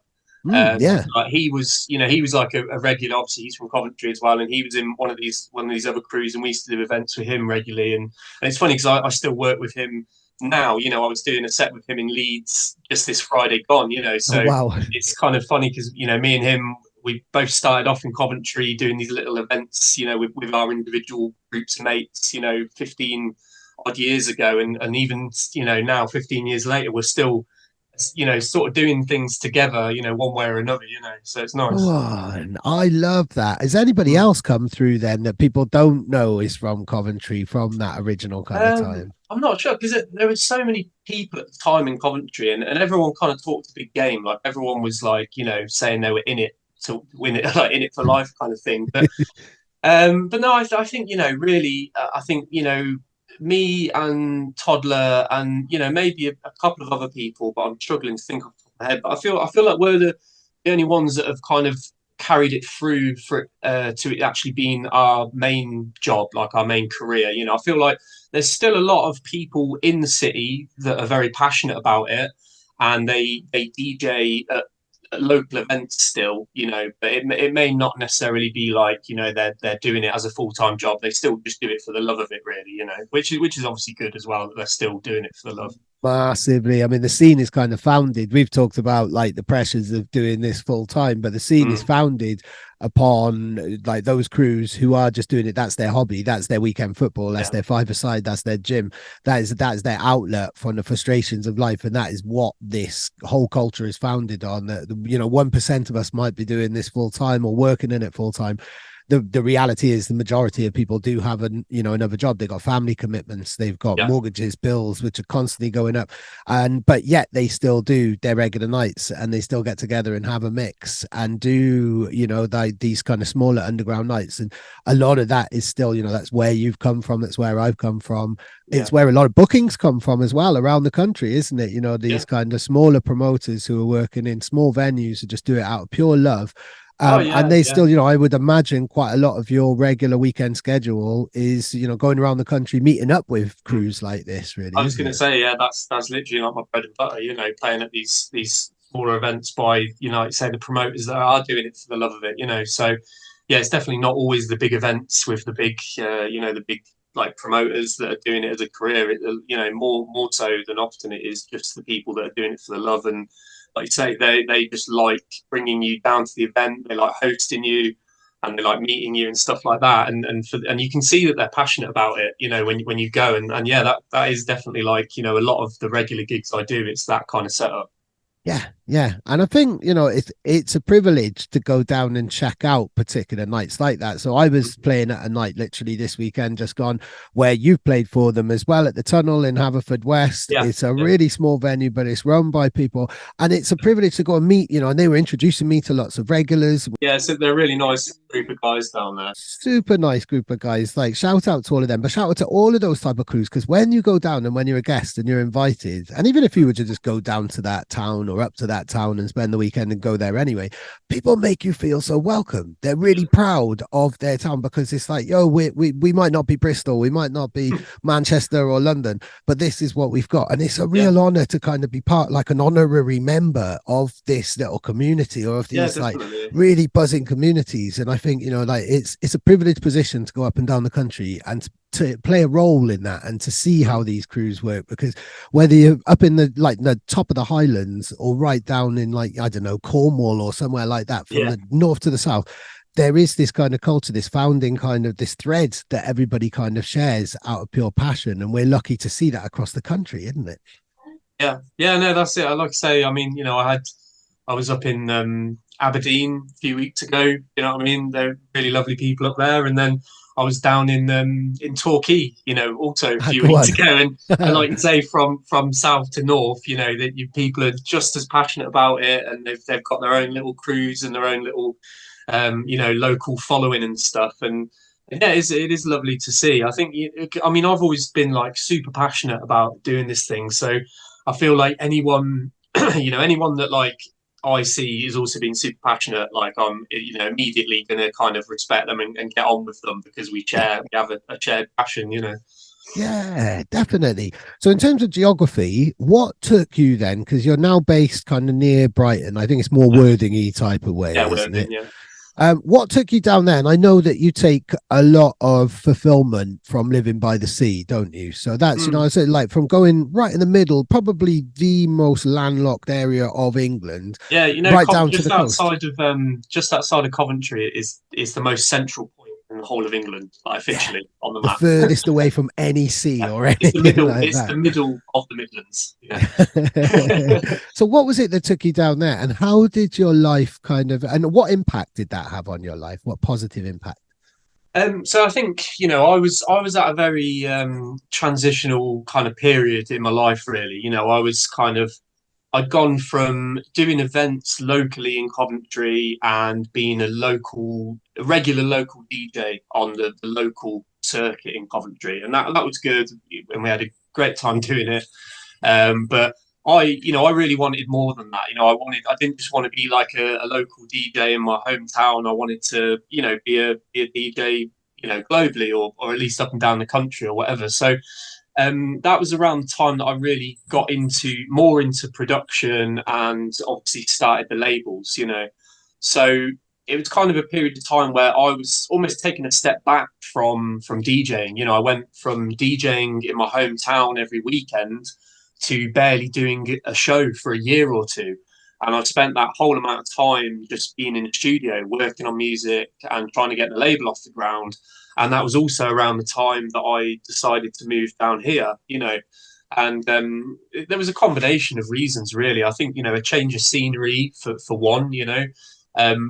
[SPEAKER 3] yeah.
[SPEAKER 1] Like he was like a regular. Obviously, he's from Coventry as well, and he was in one of these other crews, and we used to do events with him regularly. And it's funny because I still work with him now. I was doing a set with him in Leeds just this Friday gone.
[SPEAKER 3] Oh,
[SPEAKER 1] So
[SPEAKER 3] wow.
[SPEAKER 1] it's kind of funny because me and him we both started off in Coventry doing these little events, with our individual groups of mates, 15 odd years ago, and even now 15 years later we're still sort of doing things together, one way or another, so it's nice.
[SPEAKER 3] Oh, and I love that. Has anybody else come through then that people don't know is from Coventry from that original kind of time?
[SPEAKER 1] I'm not sure because there were so many people at the time in Coventry, and everyone kind of talked a big game. Like everyone was like, saying they were in it to win it, like in it for life kind of thing. But no, I think really, I think me and Toddler and maybe a couple of other people, but I'm struggling to think off the top of my head. But I feel like we're the only ones that have kind of carried it through for to it actually being our main job, like our main career. I feel like there's still a lot of people in the city that are very passionate about it, and they DJ at local events still, but it may not necessarily be like they're doing it as a full-time job. They still just do it for the love of it, really, which is obviously good as well that they're still doing it for the love.
[SPEAKER 3] Massively. I mean, the scene is kind of founded. We've talked about like the pressures of doing this full time, but the scene is founded upon like those crews who are just doing it. That's their hobby. That's their weekend football. That's their five-a-side. That's their gym. That's their outlet from the frustrations of life. And that is what this whole culture is founded on. That 1% of us might be doing this full time or working in it full time. The reality is the majority of people do have another job. They've got family commitments, they've got mortgages, bills, which are constantly going up, but yet they still do their regular nights and they still get together and have a mix and do these kind of smaller underground nights. And a lot of that is still that's where you've come from, that's where I've come from. It's where a lot of bookings come from as well around the country, isn't it? These kind of smaller promoters who are working in small venues who just do it out of pure love. And they still, I would imagine quite a lot of your regular weekend schedule is, going around the country, meeting up with crews like this, really.
[SPEAKER 1] I was going to say, that's literally like my bread and butter, playing at these smaller events by, say the promoters that are doing it for the love of it, so yeah, it's definitely not always the big events with the big, the big like promoters that are doing it as a career. More so than often it is just the people that are doing it for the love. And like you say, they just like bringing you down to the event. They like hosting you, and they like meeting you and stuff like that. And you can see that they're passionate about it. When you go and yeah, that is definitely like a lot of the regular gigs I do. It's that kind of setup.
[SPEAKER 3] Yeah. And I think, it's a privilege to go down and check out particular nights like that. So I was playing at a night literally this weekend just gone where you've played for them as well at the Tunnel in Haverfordwest. It's a really small venue, but it's run by people. And it's a privilege to go and meet, and they were introducing me to lots of regulars.
[SPEAKER 1] Yeah, so they're a really nice group of guys down there.
[SPEAKER 3] Super nice group of guys. Like, shout out to all of them, but shout out to all of those type of crews, because when you go down and when you're a guest and you're invited, and even if you were to just go down to that town or up to that town and spend the weekend and go there anyway, people make you feel so welcome. They're really proud of their town, because it's like, we might not be Bristol, we might not be Manchester or London, but this is what we've got. And it's a real honor to kind of be part, like an honorary member of this little community or of these like really buzzing communities. And I think it's a privileged position to go up and down the country and to play a role in that and to see how these crews work, because whether you're up in the top of the Highlands or right down in Cornwall or somewhere like that, from the north to the south, there is this kind of culture, this founding kind of this thread that everybody kind of shares out of pure passion, and we're lucky to see that across the country, isn't it?
[SPEAKER 1] No, that's it. I like to say, I mean, I was up in Aberdeen a few weeks ago, you know what I mean? They're really lovely people up there. And then I was down in Torquay, also a few weeks ago. And like you say, from south to north, that people are just as passionate about it, and they've got their own little crews and their own little, local following and stuff. And yeah, it is lovely to see. I think, I've always been like super passionate about doing this thing. So I feel like anyone, anyone that like I see is also being super passionate, like I'm, immediately going to kind of respect them and get on with them, because we have a shared passion,
[SPEAKER 3] Yeah, definitely. So in terms of geography, what took you then? Because you're now based kind of near Brighton. I think it's more Worthing-y type of way, isn't it?
[SPEAKER 1] Yeah.
[SPEAKER 3] What took you down there? And I know that you take a lot of fulfillment from living by the sea, don't you? So that's, I said, like, from going right in the middle, probably the most landlocked area of England.
[SPEAKER 1] Yeah,
[SPEAKER 3] right down to the
[SPEAKER 1] outside coast. Just outside of Coventry is the most central point in the whole of England, like, officially on the
[SPEAKER 3] The
[SPEAKER 1] map.
[SPEAKER 3] furthest away from any sea or
[SPEAKER 1] It's the
[SPEAKER 3] anything
[SPEAKER 1] middle.
[SPEAKER 3] like
[SPEAKER 1] It's the
[SPEAKER 3] that.
[SPEAKER 1] middle of the Midlands. Yeah.
[SPEAKER 3] So what was it that took you down there, and how did your life and what impact did that have on your life? What positive impact?
[SPEAKER 1] So I think, I was at a very transitional kind of period in my life, really. I'd gone from doing events locally in Coventry and being a regular local DJ on the local circuit in Coventry, and that was good, and we had a great time doing it. But I really wanted more than that. I didn't just want to be like a local DJ in my hometown. I wanted to, be a DJ, globally, or at least up and down the country or whatever. So that was around the time that I really got into production and obviously started the labels. So it was kind of a period of time where I was almost taking a step back from DJing. I went from DJing in my hometown every weekend to barely doing a show for a year or two. And I spent that whole amount of time just being in the studio, working on music and trying to get the label off the ground. And that was also around the time that I decided to move down here, And there was a combination of reasons, really. I think, a change of scenery for one,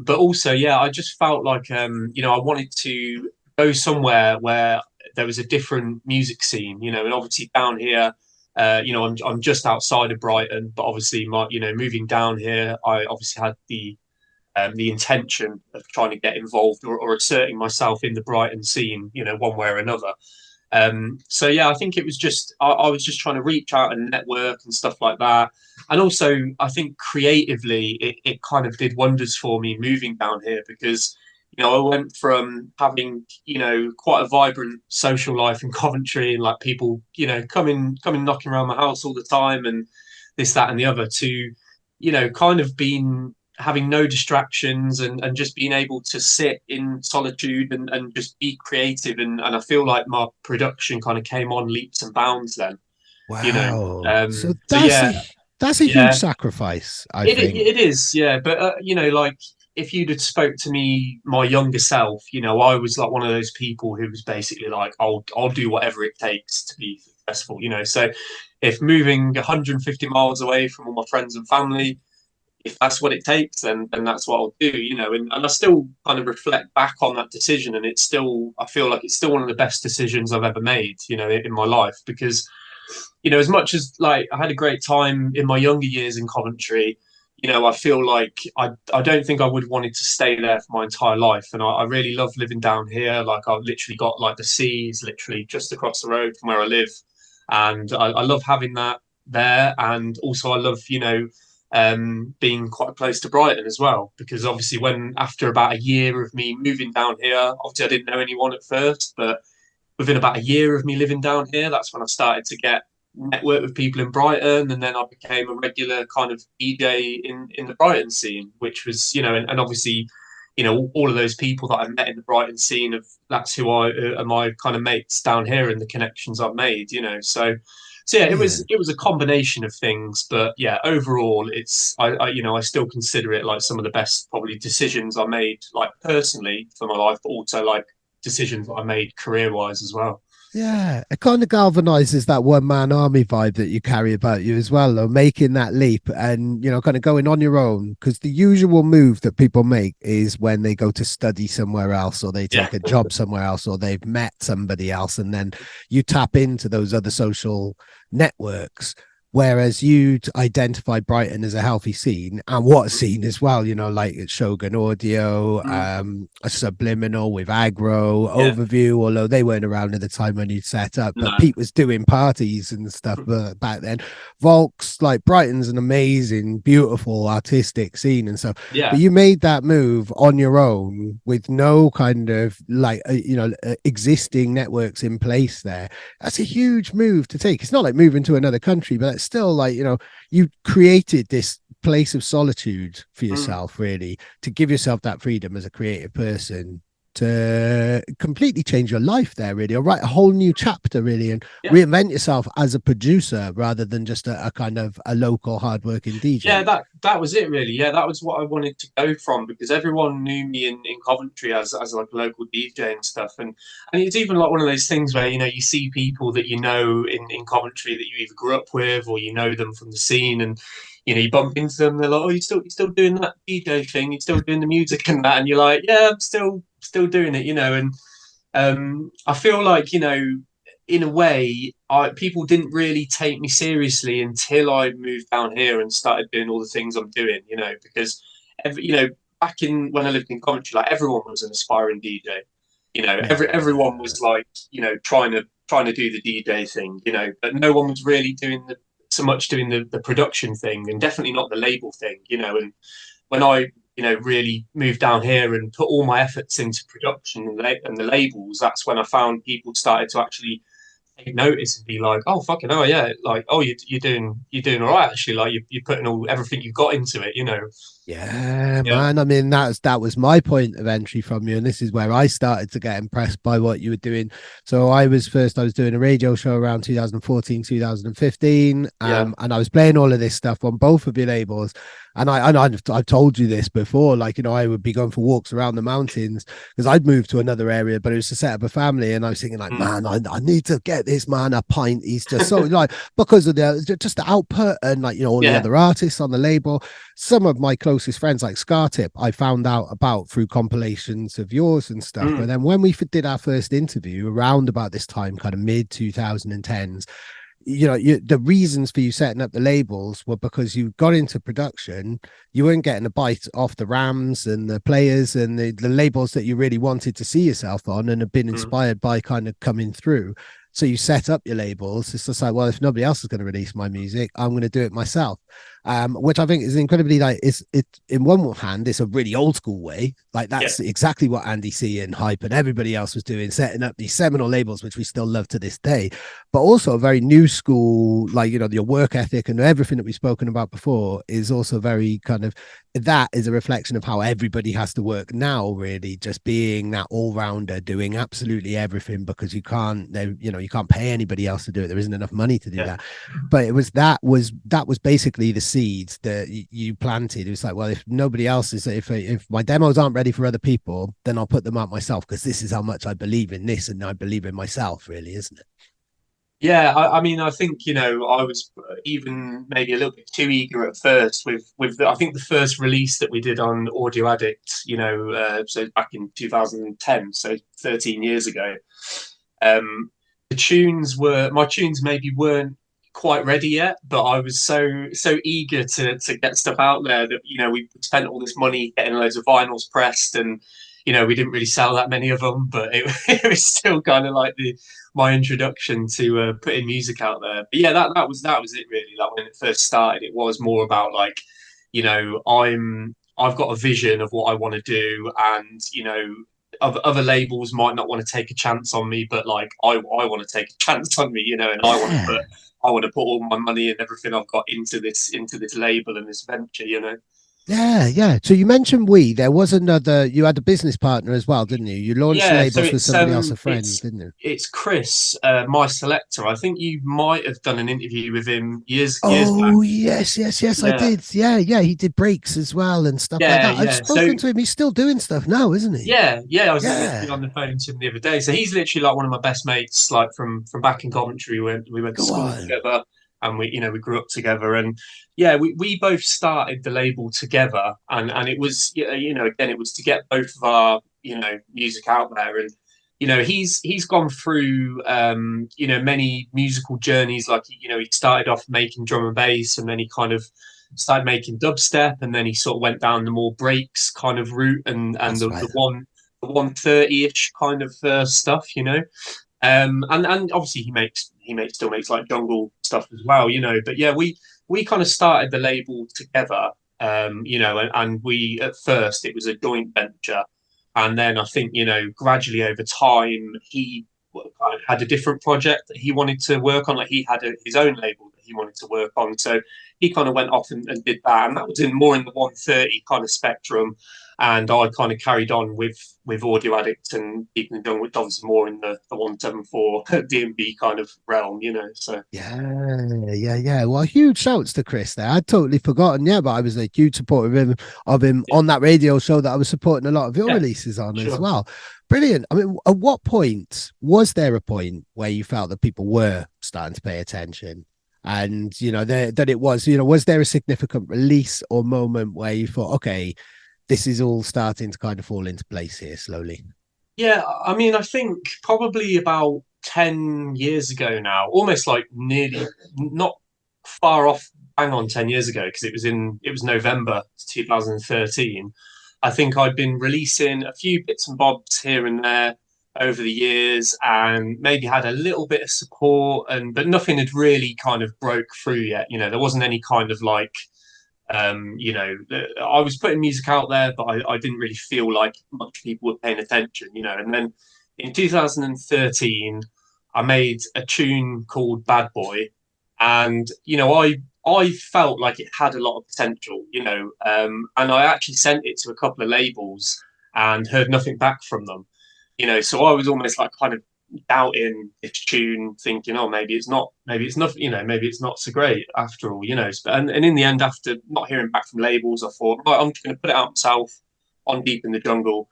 [SPEAKER 1] but also, yeah, I just felt like, I wanted to go somewhere where there was a different music scene, and obviously down here, I'm just outside of Brighton, but obviously moving down here, I obviously had the intention of trying to get involved or asserting myself in the Brighton scene, one way or another. So yeah, I think it was just I was just trying to reach out and network and stuff like that. And also, I think creatively, it kind of did wonders for me moving down here because I went from having quite a vibrant social life in Coventry and like people coming knocking around my house all the time and this, that, and the other to kind of being having no distractions and just being able to sit in solitude and just be creative. And I feel like my production kind of came on leaps and bounds then,
[SPEAKER 3] Wow. So
[SPEAKER 1] So yeah,
[SPEAKER 3] that's a huge
[SPEAKER 1] yeah,
[SPEAKER 3] sacrifice, I think.
[SPEAKER 1] it is. Yeah. But, like if you'd have spoke to me, my younger self, I was like one of those people who was basically like, I'll do whatever it takes to be successful, So if moving 150 miles away from all my friends and family, if that's what it takes, then that's what I'll do, and I still kind of reflect back on that decision, and I feel like it's still one of the best decisions I've ever made, in my life, because, as much as like I had a great time in my younger years in Coventry, I feel like I don't think I would have wanted to stay there for my entire life, and I really love living down here. Like I've literally got like the seas literally just across the road from where I live, and I love having that there, and also I love, being quite close to Brighton as well, because obviously when after about a year of me moving down here, obviously I didn't know anyone at first, but within about a year of me living down here, that's when I started to get network with people in Brighton, and then I became a regular kind of DJ in the Brighton scene, which was, and obviously, all of those people that I met in the Brighton scene that's who are my kind of mates down here and the connections I've made, so yeah,
[SPEAKER 3] Yeah.
[SPEAKER 1] it was a combination of things, but yeah, overall, I still consider it like some of the best probably decisions I made, like personally for my life, but also like decisions that I made career wise as well.
[SPEAKER 3] Yeah, it kind of galvanizes that one man army vibe that you carry about you as well, though, making that leap and, kind of going on your own. Because the usual move that people make is when they go to study somewhere else or they take a job somewhere else or they've met somebody else. And then you tap into those other social networks. Whereas you identify Brighton as a healthy scene, and what scene as well, like it's Shogun Audio, a Subliminal with Aggro, Overview, although they weren't around at the time when you set up, but Pete was doing parties and stuff back then. Volks, like Brighton's an amazing, beautiful, artistic scene and stuff.
[SPEAKER 1] Yeah.
[SPEAKER 3] But you made that move on your own with no kind of existing networks in place there. That's a huge move to take. It's not like moving to another country, but it's still like, you created this place of solitude for yourself, really, to give yourself that freedom as a creative person to completely change your life there, really, or write a whole new chapter, really, and
[SPEAKER 1] Yeah.
[SPEAKER 3] reinvent yourself as a producer rather than just a kind of a local hardworking DJ.
[SPEAKER 1] Yeah, that was it really. Yeah, that was what I wanted to go from, because everyone knew me in Coventry as like a local DJ and stuff. And it's even like one of those things where, you see people that in Coventry that you either grew up with or you know them from the scene, and you bump into them, they're like, oh, you're still doing that DJ thing, you're still doing the music and that, and you're like, yeah, I'm still doing it, and I feel like, in a way, people didn't really take me seriously until I moved down here and started doing all the things I'm doing, because, back when I lived in Coventry, like everyone was an aspiring DJ, everyone was like, trying to do the DJ thing, but no one was really doing the production thing, and definitely not the label thing, and when I really moved down here and put all my efforts into production and the labels, that's when I found people started to actually take notice and be like, oh, fucking hell, yeah, like, oh, you're doing all right, actually, like you're putting everything you've got into it,
[SPEAKER 3] Yeah, man. I mean, that was my point of entry from you, and this is where I started to get impressed by what you were doing. So I was doing a radio show around 2014, 2015, and I was playing all of this stuff on both of your labels. And I've told you this before, like, I would be going for walks around the mountains because I'd moved to another area, but it was to set up a family. And I was thinking, like, man, I need to get this man a pint. He's just so like, because of the output and like, all the other artists on the label. Some of my closest friends, like Scartip, I found out about through compilations of yours and stuff. But then when we did our first interview around about this time, kind of mid 2010s, the reasons for you setting up the labels were because you got into production, you weren't getting a bite off the RAMs and the players and the labels that you really wanted to see yourself on and have been inspired by kind of coming through. So you set up your labels. It's just like, well, if nobody else is going to release my music, I'm going to do it myself. Which I think is incredibly, like, it in one hand, it's a really old school way. Like that's exactly what Andy C and Hype and everybody else was doing, setting up these seminal labels, which we still love to this day, but also a very new school, like, your work ethic and everything that we've spoken about before is also very kind of, that is a reflection of how everybody has to work now, really, just being that all-rounder, doing absolutely everything, because you can't pay anybody else to do it. There isn't enough money to do that. But that was basically the seeds that you planted. It was like, well, if nobody else is, if my demos aren't ready for other people, then I'll put them out myself, because this is how much I believe in this and I believe in myself, really, isn't it?
[SPEAKER 1] Yeah, I mean, I think, I was even maybe a little bit too eager at first with I think the first release that we did on Audio Addict, so back in 2010, so 13 years ago. My tunes maybe weren't quite ready yet, but I was so eager to get stuff out there that, we spent all this money getting loads of vinyls pressed, and we didn't really sell that many of them, but it was still kind of like my introduction to putting music out there. But yeah, that was it really. Like when it first started, it was more about like, I've got a vision of what I want to do, and other labels might not want to take a chance on me, but like I want to take a chance on me, and I want to put all my money and everything I've got into this label and this venture,
[SPEAKER 3] Yeah. So you mentioned there was you had a business partner as well, didn't you? You launched labels with somebody else, a friend, didn't you?
[SPEAKER 1] It's Chris, my selector. I think you might have done an interview with him years back.
[SPEAKER 3] Oh, yes, I did. Yeah, he did breaks as well and stuff like that. I've spoken to him. He's still doing stuff now, isn't he?
[SPEAKER 1] Yeah. I was literally on the phone to him the other day. So he's literally like one of my best mates, like from back in Coventry. We went to school together, and we grew up together, and we both started the label together, and it was again, it was to get both of our music out there. And he's gone through many musical journeys. Like he started off making drum and bass, and then he kind of started making dubstep, and then he sort of went down the more breaks kind of route, and the 130-ish kind of stuff, and obviously he still makes like jungle stuff as well, but yeah, we kind of started the label together, and we, at first it was a joint venture, and then I think gradually over time he kind of had a different project that he wanted to work on. Like he had his own label that he wanted to work on. So he kind of went off and did that, and that was more in the 130 kind of spectrum. And I kind of carried on with Audio Addict and Deep in the Jungle, which obviously more in the 174 D&B kind of realm, So
[SPEAKER 3] yeah. Well, huge shouts to Chris there. I'd totally forgotten, but I was a huge supporter of him on that radio show that I was supporting a lot of your releases on as well. Brilliant. I mean, at what point was there a point where you felt that people were starting to pay attention? And, that it was, was there a significant release or moment where you thought, okay, this is all starting to kind of fall into place here slowly?
[SPEAKER 1] Yeah, I mean, I think probably about 10 years ago now, almost like nearly not far off, bang on 10 years ago, because it was November 2013. I think I'd been releasing a few bits and bobs here and there over the years, and maybe had a little bit of support, but nothing had really kind of broke through yet. There wasn't any kind of like, I was putting music out there, but I didn't really feel like much people were paying attention, And then in 2013, I made a tune called Bad Boy, and I felt like it had a lot of potential, and I actually sent it to a couple of labels and heard nothing back from them, So I was almost like kind of doubting this tune, thinking, oh, maybe it's not, maybe it's not so great after all, And in the end, after not hearing back from labels, I thought, right, I'm just going to put it out myself on Deep in the Jungle,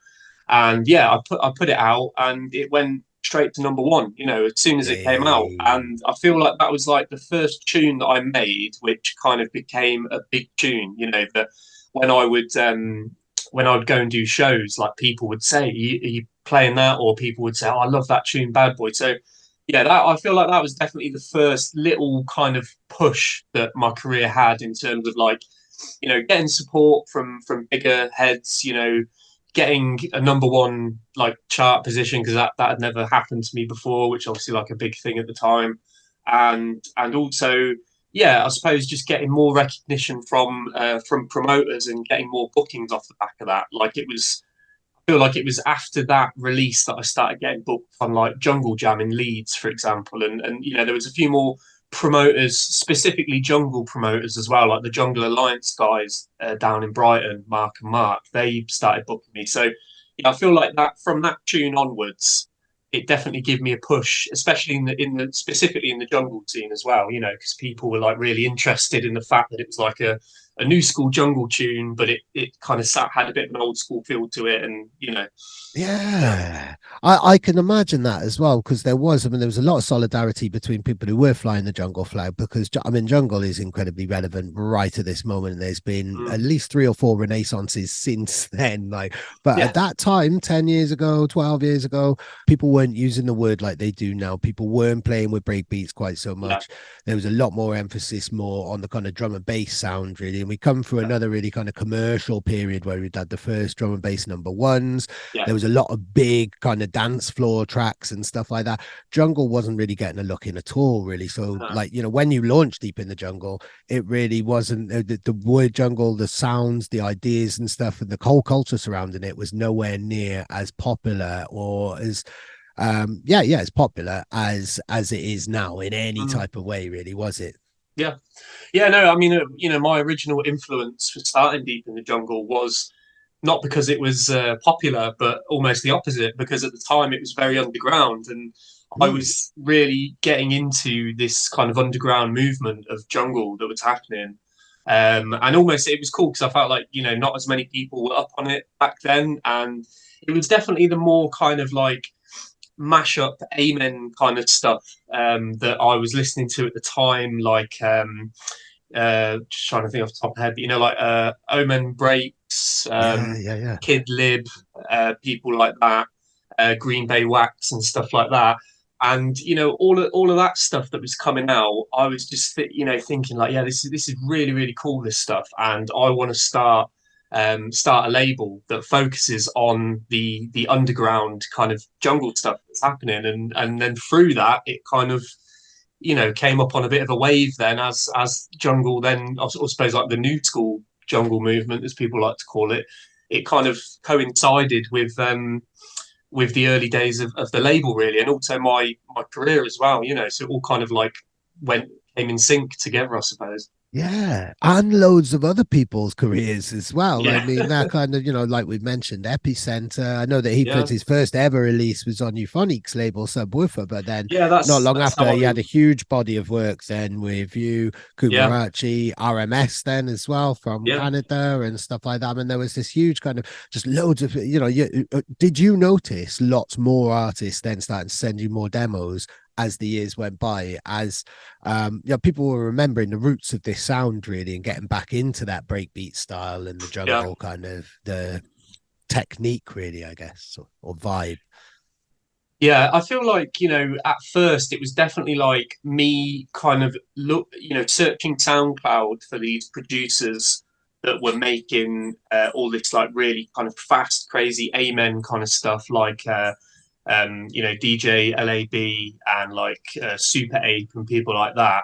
[SPEAKER 1] and I put it out, and it went straight to number one, as soon as it came out. And I feel like that was like the first tune that I made, which kind of became a big tune, that when I would go and do shows, like people would say, are you playing that? Or people would say, oh, I love that tune, Bad Boy. So I feel like that was definitely the first little kind of push that my career had, in terms of like, getting support from bigger heads, getting a number one like chart position, because that had never happened to me before, which obviously like a big thing at the time. And also, I suppose just getting more recognition from promoters and getting more bookings off the back of that. Like I feel like it was after that release that I started getting booked on like Jungle Jam in Leeds, for example. And there was a few more promoters, specifically jungle promoters as well, like the Jungle Alliance guys down in Brighton, Mark and Mark. They started booking me. So I feel like that from that tune onwards, it definitely gave me a push, especially specifically in the jungle scene as well, because people were like really interested in the fact that it was like a new school jungle tune, but it kind of had a bit of an old school feel to it, and
[SPEAKER 3] I can imagine that as well, because there was a lot of solidarity between people who were flying the jungle flag, because jungle is incredibly relevant right at this moment. There's been at least 3 or 4 renaissances since then, at that time, 10 years ago, 12 years ago, people weren't using the word like they do now. People weren't playing with break beats quite so much. There was a lot more emphasis more on the kind of drum and bass sound, really. And we come through another really kind of commercial period where we'd had the first drum and bass number ones. There was a lot of big kind of dance floor tracks and stuff like that. Jungle wasn't really getting a look in at all, really. So when you launched Deep in the Jungle, it really wasn't the word jungle, the sounds, the ideas and stuff, and the whole culture surrounding it was nowhere near as popular or as as popular as it is now in any type of way, really, was it?
[SPEAKER 1] No, I mean, my original influence for starting Deep in the Jungle was not because it was popular, but almost the opposite, because at the time it was very underground, and I was really getting into this kind of underground movement of jungle that was happening. And almost it was cool because I felt like, not as many people were up on it back then. And it was definitely the more kind of like mashup amen kind of stuff that I was listening to at the time, like just trying to think off the top of my head, but like Omen Breaks, Kid Lib, people like that, Green Bay Wax and stuff like that. And all of that stuff that was coming out, I was just thinking like, this is really, really cool, this stuff, and I want to start a label that focuses on the underground kind of jungle stuff that's happening, and then through that it kind of came up on a bit of a wave then as jungle, then I suppose like the new school jungle movement, as people like to call it. It kind of coincided with the early days of the label, really, and also my career as well, so it all kind of like went came in sync together, I suppose.
[SPEAKER 3] Yeah, and loads of other people's careers as well. I
[SPEAKER 1] Yeah.
[SPEAKER 3] mean, that kind of, like we've mentioned, Epicenter. I know that he
[SPEAKER 1] Yeah.
[SPEAKER 3] put his first ever release was on Euphonics label Subwoofer, but then
[SPEAKER 1] Yeah,
[SPEAKER 3] not long
[SPEAKER 1] that's
[SPEAKER 3] after,
[SPEAKER 1] how
[SPEAKER 3] he
[SPEAKER 1] I.
[SPEAKER 3] had a huge body of work then with you,
[SPEAKER 1] Yeah.
[SPEAKER 3] Kumarachi, RMS then as well from
[SPEAKER 1] Yeah.
[SPEAKER 3] Canada and stuff like that. I mean, there was this huge kind of just loads of, did you notice lots more artists then starting to send you more demos as the years went by, as people were remembering the roots of this sound really and getting back into that breakbeat style and the
[SPEAKER 1] Yeah.
[SPEAKER 3] jungle kind of the technique really, I guess, or vibe.
[SPEAKER 1] Yeah, I feel like, at first it was definitely like me kind of searching SoundCloud for these producers that were making all this like really kind of fast, crazy amen kind of stuff, like DJ LAB and like Super Ape and people like that.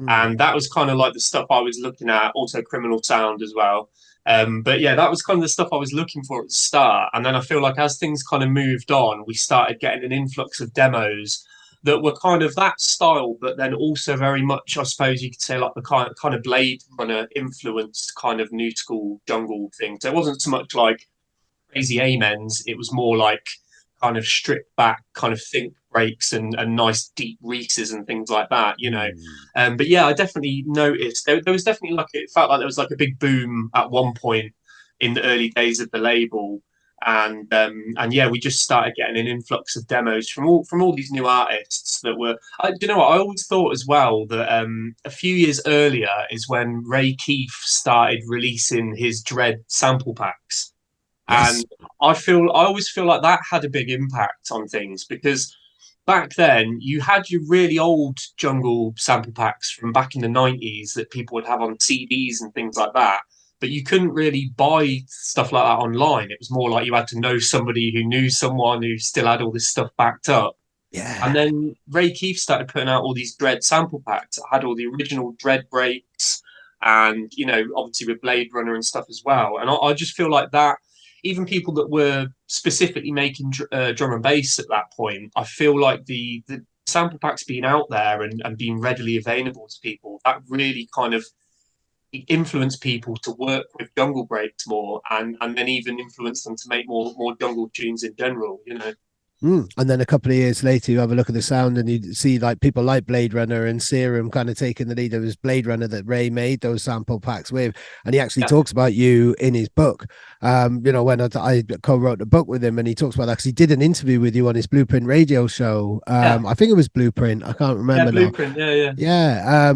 [SPEAKER 1] And that was kind of like the stuff I was looking at, also Criminal Sound as well. But yeah, that was kind of the stuff I was looking for at the start. And then I feel like as things kind of moved on, we started getting an influx of demos that were kind of that style, but then also very much, I suppose you could say, like the kind of Blade Runner influenced kind of new school jungle thing. So it wasn't so much like crazy amens, it was more like kind of stripped back kind of think breaks and nice deep reeses and things like that. But yeah, I definitely noticed there was definitely like, it felt like there was like a big boom at one point in the early days of the label. And yeah, we just started getting an influx of demos from all these new artists that were. You know what? I always thought as well that a few years earlier is when Ray Keefe started releasing his Dread sample packs.
[SPEAKER 3] Yes.
[SPEAKER 1] And I always feel like that had a big impact on things, because back then you had your really old jungle sample packs from back in the 90s that people would have on CDs and things like that. But you couldn't really buy stuff like that online. It was more like you had to know somebody who knew someone who still had all this stuff backed up. And
[SPEAKER 3] Yeah.
[SPEAKER 1] then Ray Keefe started putting out all these Dread sample packs that had all the original Dread breaks and, obviously with Blade Runner and stuff as well. And I just feel like that, even people that were specifically making drum and bass at that point, I feel like the sample packs being out there and being readily available to people, that really kind of influenced people to work with jungle breaks more, and then even influence them to make more jungle tunes in general.
[SPEAKER 3] And then a couple of years later, you have a look at the sound and you see like people like Blade Runner and Serum kind of taking the lead. It was Blade Runner that Ray made those sample packs with, and he actually talks about you in his book. When I co-wrote the book with him, and he talks about that because he did an interview with you on his Blueprint radio show. I think it was Blueprint. I can't remember now.
[SPEAKER 1] Blueprint. Yeah.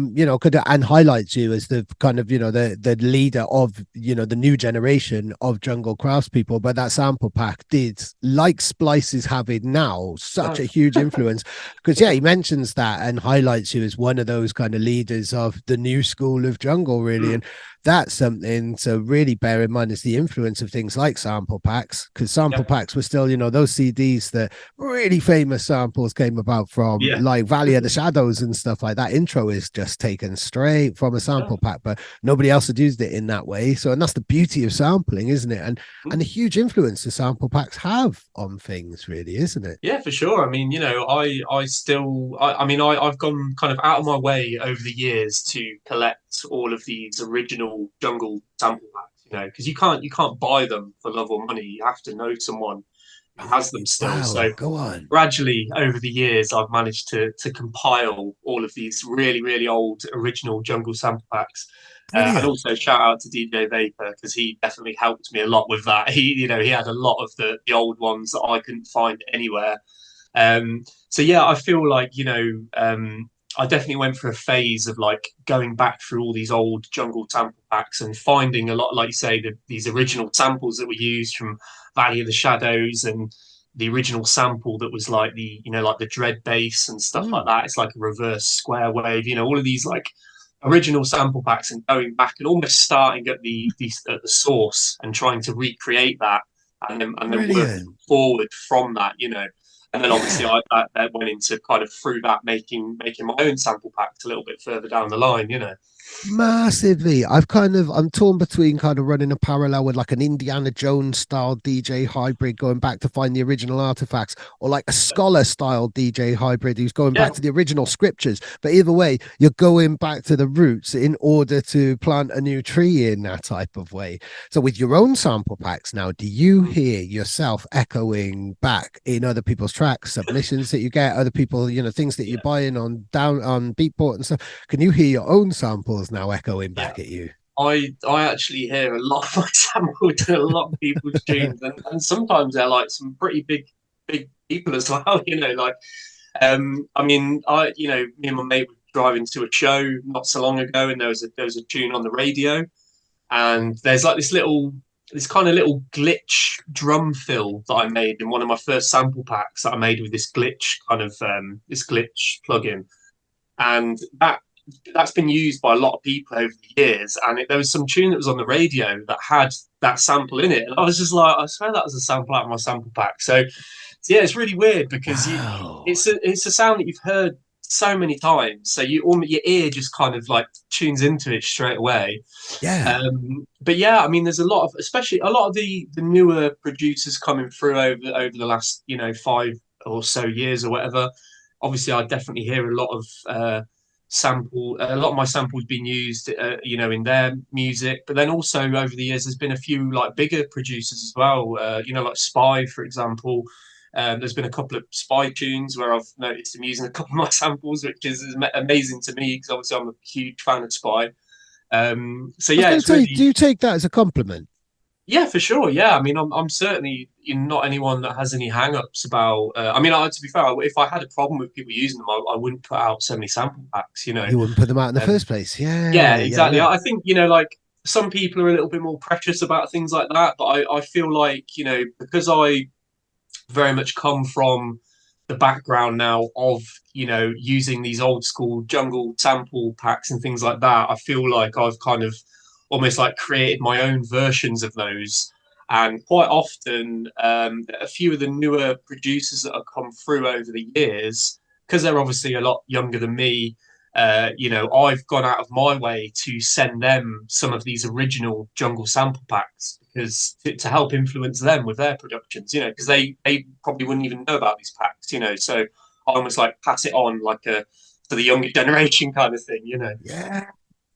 [SPEAKER 3] And highlights you as the kind of the leader of the new generation of jungle craftspeople. But that sample pack did, like Splice's have now, such a huge influence, because he mentions that and highlights you as one of those kind of leaders of the new school of jungle really. And that's something to really bear in mind, is the influence of things like sample packs, because sample packs were still those CDs that really famous samples came about from, like Valley of the Shadows and stuff like that. Intro is just taken straight from a sample pack, but nobody else had used it in that way. So, and that's the beauty of sampling, isn't it? And a huge influence the sample packs have on things, really, isn't it?
[SPEAKER 1] Yeah, for sure. I mean, I've gone kind of out of my way over the years to collect all of these original jungle sample packs, because you can't buy them for love or money. You have to know someone who has them still.
[SPEAKER 3] Wow,
[SPEAKER 1] so
[SPEAKER 3] go on.
[SPEAKER 1] Gradually over the years, I've managed to compile all of these really, really old original jungle sample packs. And also shout out to DJ Vapor, because he definitely helped me a lot with that. He had a lot of the old ones that I couldn't find anywhere. So yeah, I feel like I definitely went through a phase of like going back through all these old jungle sample packs and finding a lot, like you say, these original samples that were used from Valley of the Shadows, and the original sample that was like the dread bass and stuff like that. It's like a reverse square wave, all of these like original sample packs, and going back and almost starting at the source and trying to recreate that, and then working forward from that. And then obviously I went into kind of through that making my own sample packs a little bit further down the line, you know.
[SPEAKER 3] Massively. I'm torn between kind of running a parallel with like an Indiana Jones style DJ hybrid going back to find the original artifacts, or like a scholar style DJ hybrid who's going back to the original scriptures. But either way, you're going back to the roots in order to plant a new tree in that type of way. So with your own sample packs now, do you hear yourself echoing back in other people's tracks, submissions that you get, other people, you know, things that you're buying on Beatport and stuff? Can you hear your own samples now echoing back at you?
[SPEAKER 1] I actually hear a lot of my samples in a lot of people's tunes, and sometimes they're like some pretty big people as well, you know. Like I mean, you know, me and my mate were driving to a show not so long ago, and there was a tune on the radio, and there's like this kind of little glitch drum fill that I made in one of my first sample packs that I made with this glitch kind of this glitch plugin, and that's been used by a lot of people over the years. And there was some tune that was on the radio that had that sample in it, and I was just like, I swear that was a sample out of my sample pack. So yeah, it's really weird because it's a sound that you've heard so many times, so your ear just kind of like tunes into it straight away. But yeah, I mean, there's especially a lot of the newer producers coming through over the last, you know, 5 or so years or whatever. Obviously I definitely hear a lot of my samples being used you know, in their music. But then also over the years there's been a few like bigger producers as well, you know, like Spy, for example. There's been a couple of Spy tunes where I've noticed him using a couple of my samples, which is amazing to me because obviously I'm a huge fan of Spy. So yeah,
[SPEAKER 3] do you take that as a compliment?
[SPEAKER 1] Yeah, for sure. Yeah, I mean, I'm certainly not anyone that has any hang-ups about. I mean, to be fair, if I had a problem with people using them, I wouldn't put out so many sample packs. You know,
[SPEAKER 3] you wouldn't put them out in the first place.
[SPEAKER 1] Yeah, exactly. I think, you know, like some people are a little bit more precious about things like that, but I feel like, you know, because I very much come from the background now of, you know, using these old school jungle sample packs and things like that, I feel like I've kind of almost like created my own versions of those. And quite often, a few of the newer producers that have come through over the years, because they're obviously a lot younger than me, you know, I've gone out of my way to send them some of these original jungle sample packs because to help influence them with their productions, you know, because they probably wouldn't even know about these packs, you know. So I almost like pass it on like to the younger generation kind of thing, you know.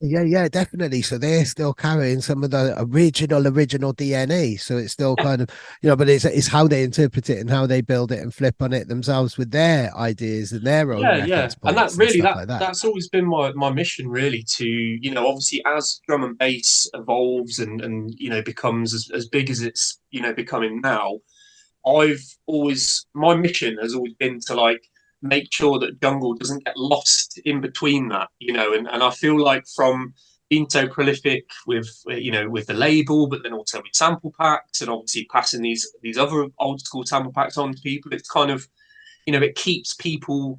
[SPEAKER 3] Yeah, definitely. So they're still carrying some of the original DNA. So it's still kind of, you know, but it's how they interpret it and how they build it and flip on it themselves with their ideas and their own reference points.
[SPEAKER 1] And that's really
[SPEAKER 3] like that.
[SPEAKER 1] That's always been my mission, really, to, you know, obviously as drum and bass evolves and you know, becomes as big as it's, you know, becoming now. My mission has always been to like make sure that jungle doesn't get lost in between that, you know, and I feel like from being so prolific with, you know, with the label, but then also with sample packs and obviously passing these other old school sample packs on to people, it's kind of, you know, it keeps people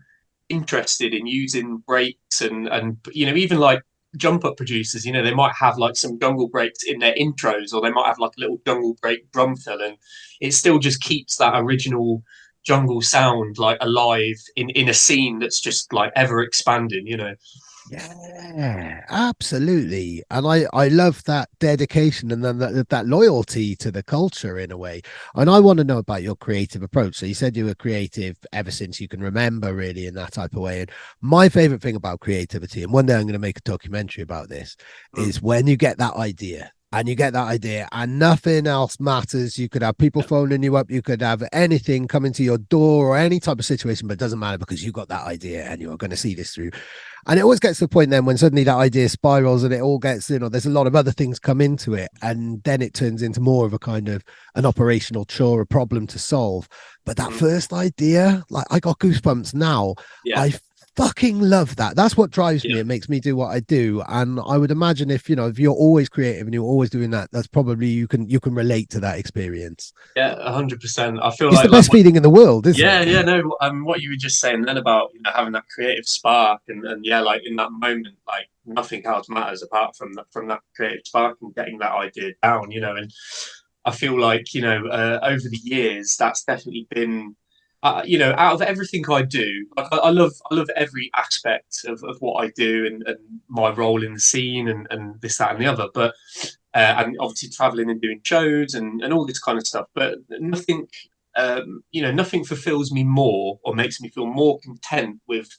[SPEAKER 1] interested in using breaks and you know, even like jump up producers, you know, they might have like some jungle breaks in their intros, or they might have like a little jungle break drum fill, and it still just keeps that original jungle sound like alive in a scene that's just like ever expanding, you know.
[SPEAKER 3] Yeah, absolutely. And I love that dedication and then that loyalty to the culture in a way. And I want to know about your creative approach. So you said you were creative ever since you can remember, really, in that type of way. And my favorite thing about creativity, and one day I'm going to make a documentary about this, is when you get that idea. And you get that idea and nothing else matters. You could have people phoning you up. You could have anything coming to your door or any type of situation, but it doesn't matter because you got that idea and you're going to see this through. And it always gets to the point then when suddenly that idea spirals and it all gets, you know, there's a lot of other things come into it. And then it turns into more of a kind of an operational chore, a problem to solve. But that first idea, like I got goosebumps now. I fucking love that. That's what drives me. It makes me do what I do. And I would imagine if, you know, if you're always creative and you're always doing that, that's probably you can relate to that experience.
[SPEAKER 1] Yeah, 100%. I feel
[SPEAKER 3] it's
[SPEAKER 1] like
[SPEAKER 3] the best feeling in the world, isn't it?
[SPEAKER 1] Yeah, no. What you were just saying then about, you know, having that creative spark and yeah, like in that moment, like nothing else matters apart from that creative spark and getting that idea down, you know. And I feel like, you know, over the years, that's definitely been out of everything I do, like I love every aspect of what I do and my role in the scene and this, that, and the other. But and obviously traveling and doing shows and all this kind of stuff. But nothing, nothing fulfills me more or makes me feel more content with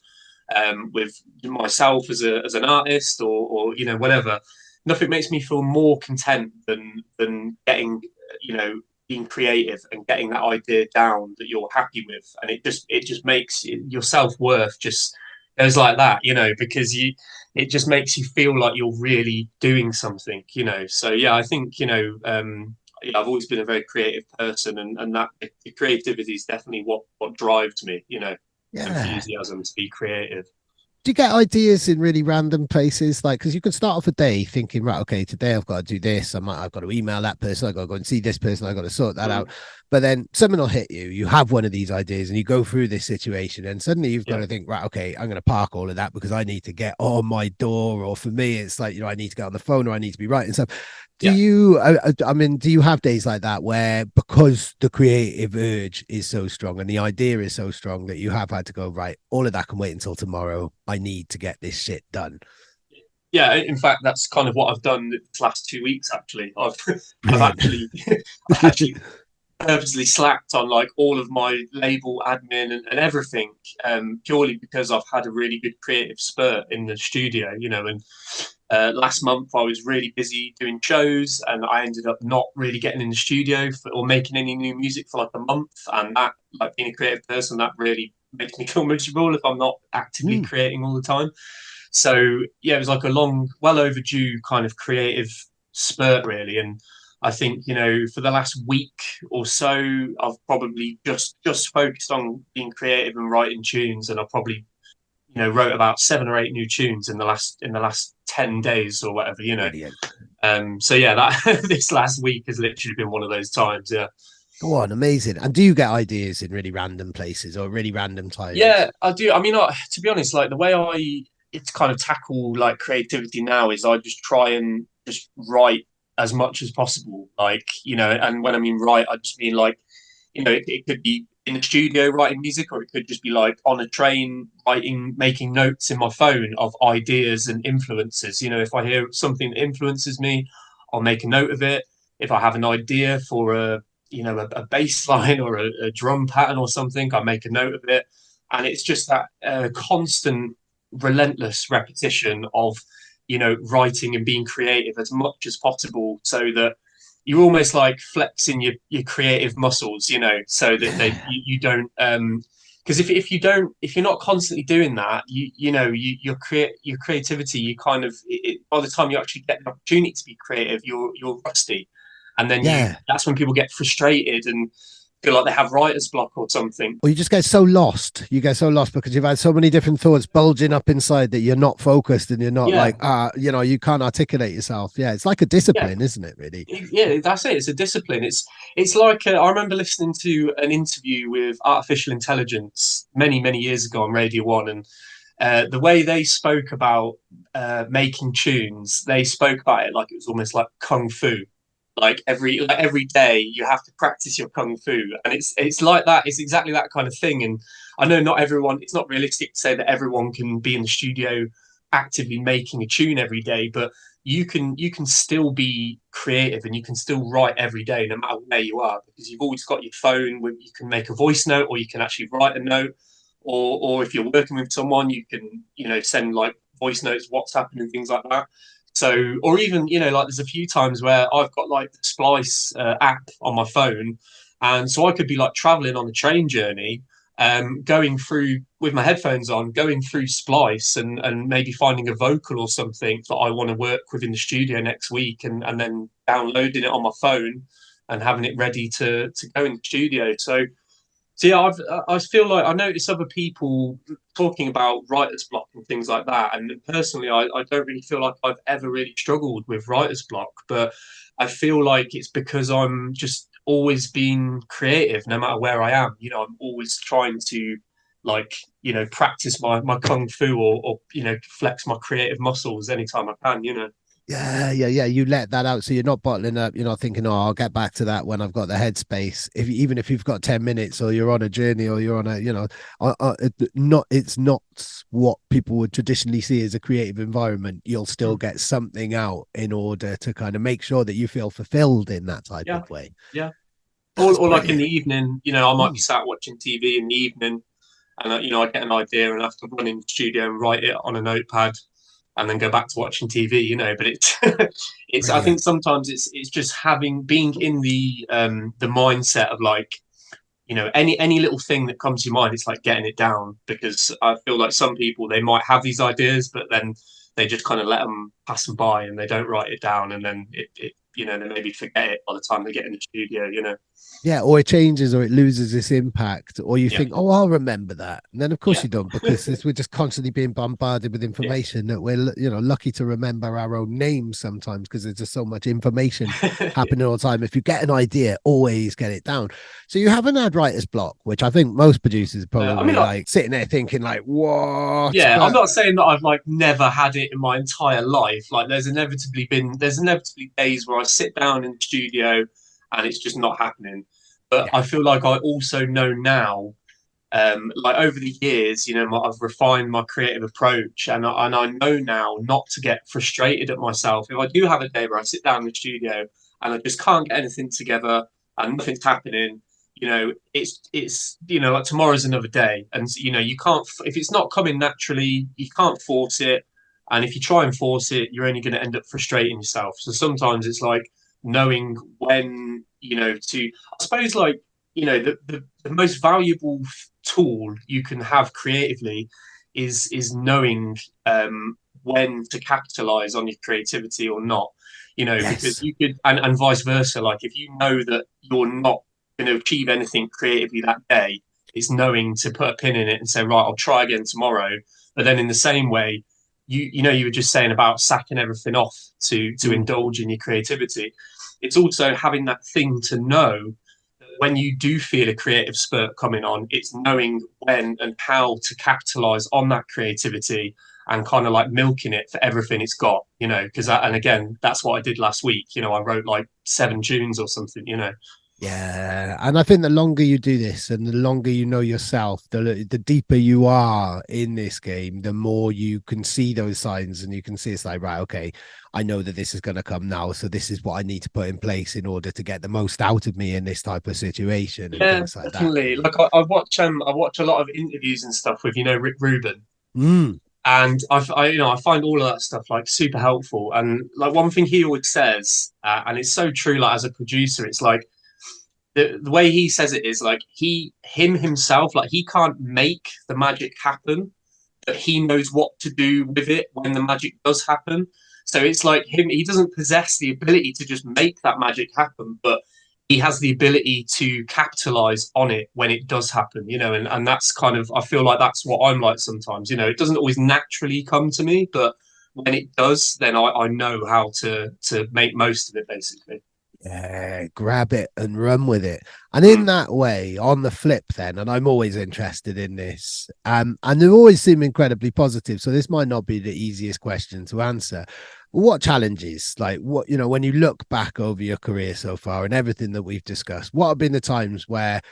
[SPEAKER 1] myself as an artist or whatever. Nothing makes me feel more content than getting being creative and getting that idea down that you're happy with, and it just makes your self-worth just goes like that, because it just makes you feel like you're really doing something. So yeah, I think yeah, I've always been a very creative person, and that the creativity is definitely what drives me,
[SPEAKER 3] Yeah.
[SPEAKER 1] enthusiasm to be creative.
[SPEAKER 3] Do you get ideas in really random places? Like, because you could start off a day thinking, right, okay, today I've got to do this. I've got to email that person. I've got to go and see this person. I've got to sort that out. But then something will hit you. You have one of these ideas and you go through this situation, and suddenly you've got
[SPEAKER 1] Yeah.
[SPEAKER 3] to think, right, okay, I'm going to park all of that because I need to get on my door. Or for me, it's like, I need to get on the phone or I need to be writing stuff. Do
[SPEAKER 1] Yeah.
[SPEAKER 3] you, I mean, do you have days like that where because the creative urge is so strong and the idea is so strong that you have had to go, right, all of that can wait until tomorrow. I need to get this shit done.
[SPEAKER 1] Yeah, in fact, that's kind of what I've done this last 2 weeks. Actually, I've
[SPEAKER 3] Brilliant.
[SPEAKER 1] actually, I've actually purposely slacked on like all of my label admin and everything, purely because I've had a really good creative spurt in the studio, and last month I was really busy doing shows, and I ended up not really getting in the studio or making any new music for like a month, and that, like being a creative person, that really makes me feel miserable if I'm not actively
[SPEAKER 3] Mm.
[SPEAKER 1] creating all the time. So yeah, it was like a long, well overdue kind of creative spurt, really. And I think for the last week or so, I've probably just focused on being creative and writing tunes, and I've probably wrote about 7 or 8 new tunes in the last 10 days or whatever.
[SPEAKER 3] Brilliant.
[SPEAKER 1] So yeah, that this last week has literally been one of those times. Yeah.
[SPEAKER 3] Go on, amazing. And do you get ideas in really random places or really random times?
[SPEAKER 1] Yeah, I do. I mean, to be honest, like the way it's kind of tackle like creativity now is I just try and just write as much as possible. Like, and when I mean write, I just mean like, it could be in the studio writing music, or it could just be like on a train writing, making notes in my phone of ideas and influences. If I hear something that influences me, I'll make a note of it. If I have an idea for a bass line or a drum pattern or something, I make a note of it. And it's just that constant, relentless repetition of, writing and being creative as much as possible, so that you're almost like flexing your creative muscles, so that you don't because if you're not constantly doing that, your creativity, you kind of by the time you actually get the opportunity to be creative, you're rusty, and then
[SPEAKER 3] Yeah.
[SPEAKER 1] that's when people get frustrated and feel like they have writer's block or something.
[SPEAKER 3] Or you just get so lost. You get so lost because you've had so many different thoughts bulging up inside that you're not focused and you're not
[SPEAKER 1] Yeah,
[SPEAKER 3] like, you can't articulate yourself. Yeah. It's like a
[SPEAKER 1] yeah.
[SPEAKER 3] discipline, isn't it, really?
[SPEAKER 1] Yeah, that's it. It's a discipline. It's like I remember listening to an interview with artificial intelligence many years ago on Radio One, and the way they spoke about making tunes, they spoke about it like it was almost like kung fu. Like every day you have to practice your kung fu, and it's like that. It's exactly that kind of thing. And I know not everyone. It's not realistic to say that everyone can be in the studio actively making a tune every day, but you can still be creative and you can still write every day no matter where you are, because you've always got your phone where you can make a voice note, or you can actually write a note, or if you're working with someone, you can send like voice notes, WhatsApp and things like that. So, or even like there's a few times where I've got like the Splice app on my phone, and so I could be like traveling on a train journey, going through with my headphones on, going through Splice, and maybe finding a vocal or something that I want to work with in the studio next week, and then downloading it on my phone and having it ready to go in the studio. So yeah, I feel like I notice other people talking about writer's block and things like that, and personally, I don't really feel like I've ever really struggled with writer's block, but I feel like it's because I'm just always being creative, no matter where I am. I'm always trying to like practice my kung fu, or flex my creative muscles anytime I can.
[SPEAKER 3] Yeah. You let that out, so you're not bottling up. You're not thinking, "Oh, I'll get back to that when I've got the headspace." Even if you've got 10 minutes, or you're on a journey, or you're on a, it's not what people would traditionally see as a creative environment. You'll still get something out in order to kind of make sure that you feel fulfilled in that type
[SPEAKER 1] Yeah,
[SPEAKER 3] of way.
[SPEAKER 1] yeah.
[SPEAKER 3] That's
[SPEAKER 1] Or like in the
[SPEAKER 3] brilliant.
[SPEAKER 1] evening, I might be sat watching TV in the evening, and I get an idea and I have to run in the studio and write it on a notepad, and then go back to watching TV. But it's it's. I think
[SPEAKER 3] Brilliant.
[SPEAKER 1] sometimes it's just being in the mindset of like, any little thing that comes to your mind. It's like getting it down, because I feel like some people, they might have these ideas, but then they just kind of let them pass them by and they don't write it down, and then they maybe forget it by the time they get in the studio.
[SPEAKER 3] Yeah, or it changes, or it loses its impact, or you
[SPEAKER 1] Yeah,
[SPEAKER 3] think, "Oh, I'll remember that," and then of course
[SPEAKER 1] yeah,
[SPEAKER 3] you don't, because we're just constantly being bombarded with
[SPEAKER 1] yeah.
[SPEAKER 3] information that we're lucky to remember our own names sometimes, because there's just so much information
[SPEAKER 1] Yeah.
[SPEAKER 3] happening all the time. If you get an idea, always get it down. So you haven't had writer's block, which I think most producers are
[SPEAKER 1] I mean,
[SPEAKER 3] probably
[SPEAKER 1] like,
[SPEAKER 3] like sitting there thinking like, "What?"
[SPEAKER 1] yeah, I'm
[SPEAKER 3] But
[SPEAKER 1] not saying that I've like never had it in my entire life. Like, there's inevitably days where I sit down in the studio and it's just not happening. But
[SPEAKER 3] yeah,
[SPEAKER 1] I feel like I also know now, like over the years, I've refined my creative approach, and I know now not to get frustrated at myself. If I do have a day where I sit down in the studio and I just can't get anything together and nothing's happening, it's like tomorrow's another day, and you can't, if it's not coming naturally, you can't force it, and if you try and force it, you're only going to end up frustrating yourself. So sometimes it's like knowing when, to, I suppose, like, the most valuable tool you can have creatively is knowing when to capitalize on your creativity or not. Because
[SPEAKER 3] yes,
[SPEAKER 1] you could, and vice versa. Like, if you know that you're not going to achieve anything creatively that day, it's knowing to put a pin in it and say, right, I'll try again tomorrow. But then in the same way, you were just saying about sacking everything off to
[SPEAKER 3] mm,
[SPEAKER 1] indulge in your creativity. It's also having that thing to know that when you do feel a creative spurt coming on, it's knowing when and how to capitalize on that creativity, and kind of like milking it for everything it's got, because and again, that's what I did last week. I wrote like 7 tunes or something.
[SPEAKER 3] yeah. And I think the longer you do this, and the longer you know yourself, the deeper you are in this game, the more you can see those signs, and you can see it's like, right, okay, I know that this is going to come now, so this is what I need to put in place in order to get the most out of me in this type of situation, and
[SPEAKER 1] Yeah,
[SPEAKER 3] things like that,
[SPEAKER 1] definitely.
[SPEAKER 3] really.
[SPEAKER 1] Like, I watch a lot of interviews and stuff with Rick Rubin,
[SPEAKER 3] Mm,
[SPEAKER 1] and I find all of that stuff like super helpful. And like, one thing he always says, and it's so true. Like, as a producer, it's like the way he says it is like, himself, like, he can't make the magic happen, but he knows what to do with it when the magic does happen. So it's like he doesn't possess the ability to just make that magic happen, but he has the ability to capitalize on it when it does happen, and that's kind of, I feel like that's what I'm like sometimes. It doesn't always naturally come to me, but when it does, then I know how to make most of it, basically.
[SPEAKER 3] yeah, grab it and run with it. And in
[SPEAKER 1] Mm.
[SPEAKER 3] that way, on the flip, then, and I'm always interested in this, and they always seem incredibly positive. So this might not be the easiest question to answer. What challenges, like what, when you look back over your career so far and everything that we've discussed, what have been the times where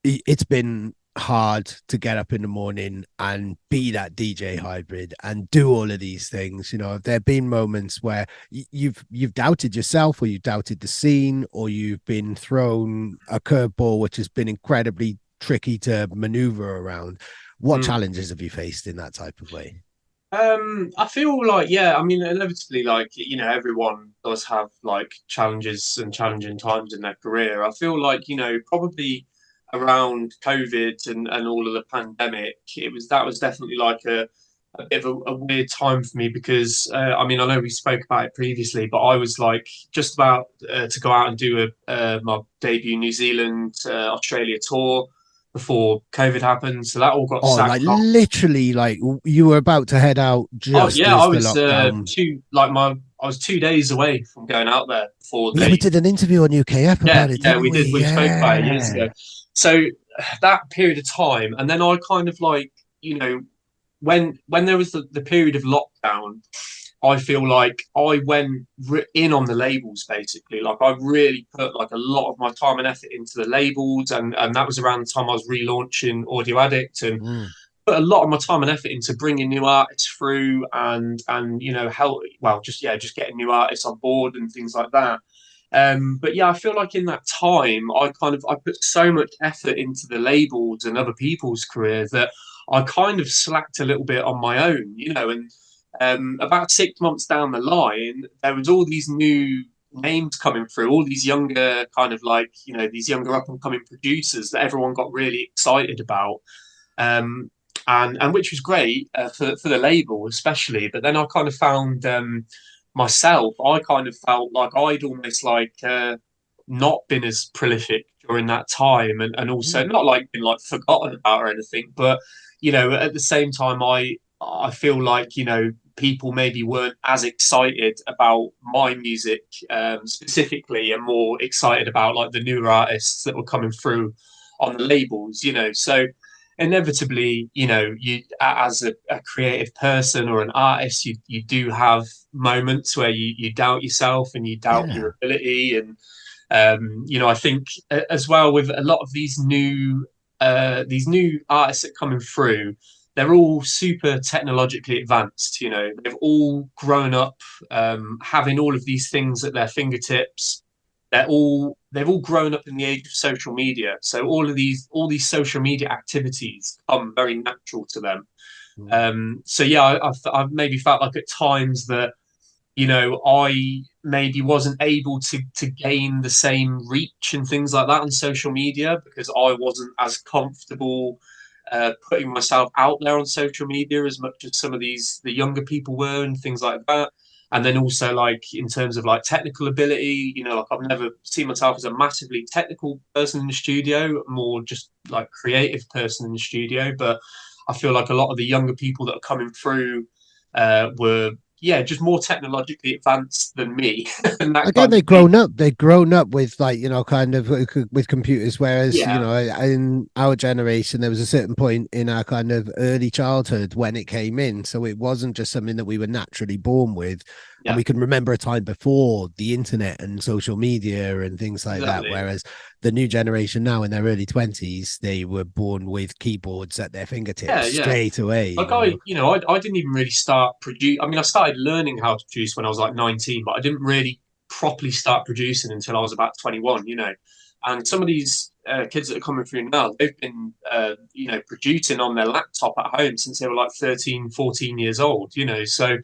[SPEAKER 3] it's been hard to get up in the morning and be that DJ hybrid and do all of these things? Have there been moments where you've doubted yourself, or you doubted the scene, or you've been thrown a curveball which has been incredibly tricky to maneuver around? What
[SPEAKER 1] Mm.
[SPEAKER 3] challenges have you faced in that type of way?
[SPEAKER 1] I feel like, yeah, I mean, inevitably, like, everyone does have like challenges and challenging times in their career. I feel like, probably around COVID and all of the pandemic, that was definitely like a bit of a weird time for me, because I mean, I know we spoke about it previously, but I was like just about to go out and do my debut New Zealand Australia tour before COVID happened, so that all got
[SPEAKER 3] Oh,
[SPEAKER 1] sacked
[SPEAKER 3] like
[SPEAKER 1] off.
[SPEAKER 3] literally, like you were about to head out
[SPEAKER 1] Oh
[SPEAKER 3] just
[SPEAKER 1] yeah, I
[SPEAKER 3] as the
[SPEAKER 1] was
[SPEAKER 3] lockdown.
[SPEAKER 1] I was 2 days away from going out there before
[SPEAKER 3] Yeah, we
[SPEAKER 1] they.
[SPEAKER 3] did an interview on UKF
[SPEAKER 1] Yeah,
[SPEAKER 3] about it,
[SPEAKER 1] yeah,
[SPEAKER 3] didn't
[SPEAKER 1] we
[SPEAKER 3] we?
[SPEAKER 1] did. We spoke about it years
[SPEAKER 3] Yeah.
[SPEAKER 1] ago. So that period of time, and then I kind of like, when there was the period of lockdown, I feel like I went in on the labels basically. Like I really put like a lot of my time and effort into the labels, and that was around the time I was relaunching Audio Addict, and put a lot of my time and effort into bringing new artists through, and you know, just getting new artists on board and things like that. But yeah, I feel like in that time, I put so much effort into the labels and other people's careers that I kind of slacked a little bit on my own, you know. And about 6 months down the line, there was all these new names coming through, all these younger kind of like, you know, these younger up and coming producers that everyone got really excited about. And which was great for the label especially. But then I kind of found myself, I kind of felt like I'd almost like not been as prolific during that time, and also not like been like forgotten about or anything, but you know, at the same time, I feel like, you know, people maybe weren't as excited about my music specifically, and more excited about like the newer artists that were coming through on the labels, you know. So inevitably, you know, you as a creative person or an artist, you do have moments where you doubt yourself and you doubt your ability. And you know, I think as well with a lot of these new artists that are coming through, they're all super technologically advanced. You know, they've all grown up having all of these things at their fingertips. They've all grown up in the age of social media, so all these social media activities come very natural to them. So yeah, I've maybe felt like at times that, you know, I maybe wasn't able to gain the same reach and things like that on social media because I wasn't as comfortable putting myself out there on social media as much as some of the younger people were and things like that. And then also like in terms of like technical ability, you know, like I've never seen myself as a massively technical person in the studio, more just like creative person in the studio. But I feel like a lot of the younger people that are coming through were just more technologically advanced than me. And that
[SPEAKER 3] Again, they've grown up with like, you know, kind of with computers, whereas you know, in our generation there was a certain point in our kind of early childhood when it came in, so it wasn't just something that we were naturally born with. And we can remember a time before the internet and social media and things like that, whereas the new generation now in their early 20s, they were born with keyboards at their fingertips straight away.
[SPEAKER 1] Like I didn't even really start produce. I mean, I started learning how to produce when I was like 19, but I didn't really properly start producing until I was about 21. You know, and some of these kids that are coming through now, they've been you know, producing on their laptop at home since they were like 13, 14 years old. You know, so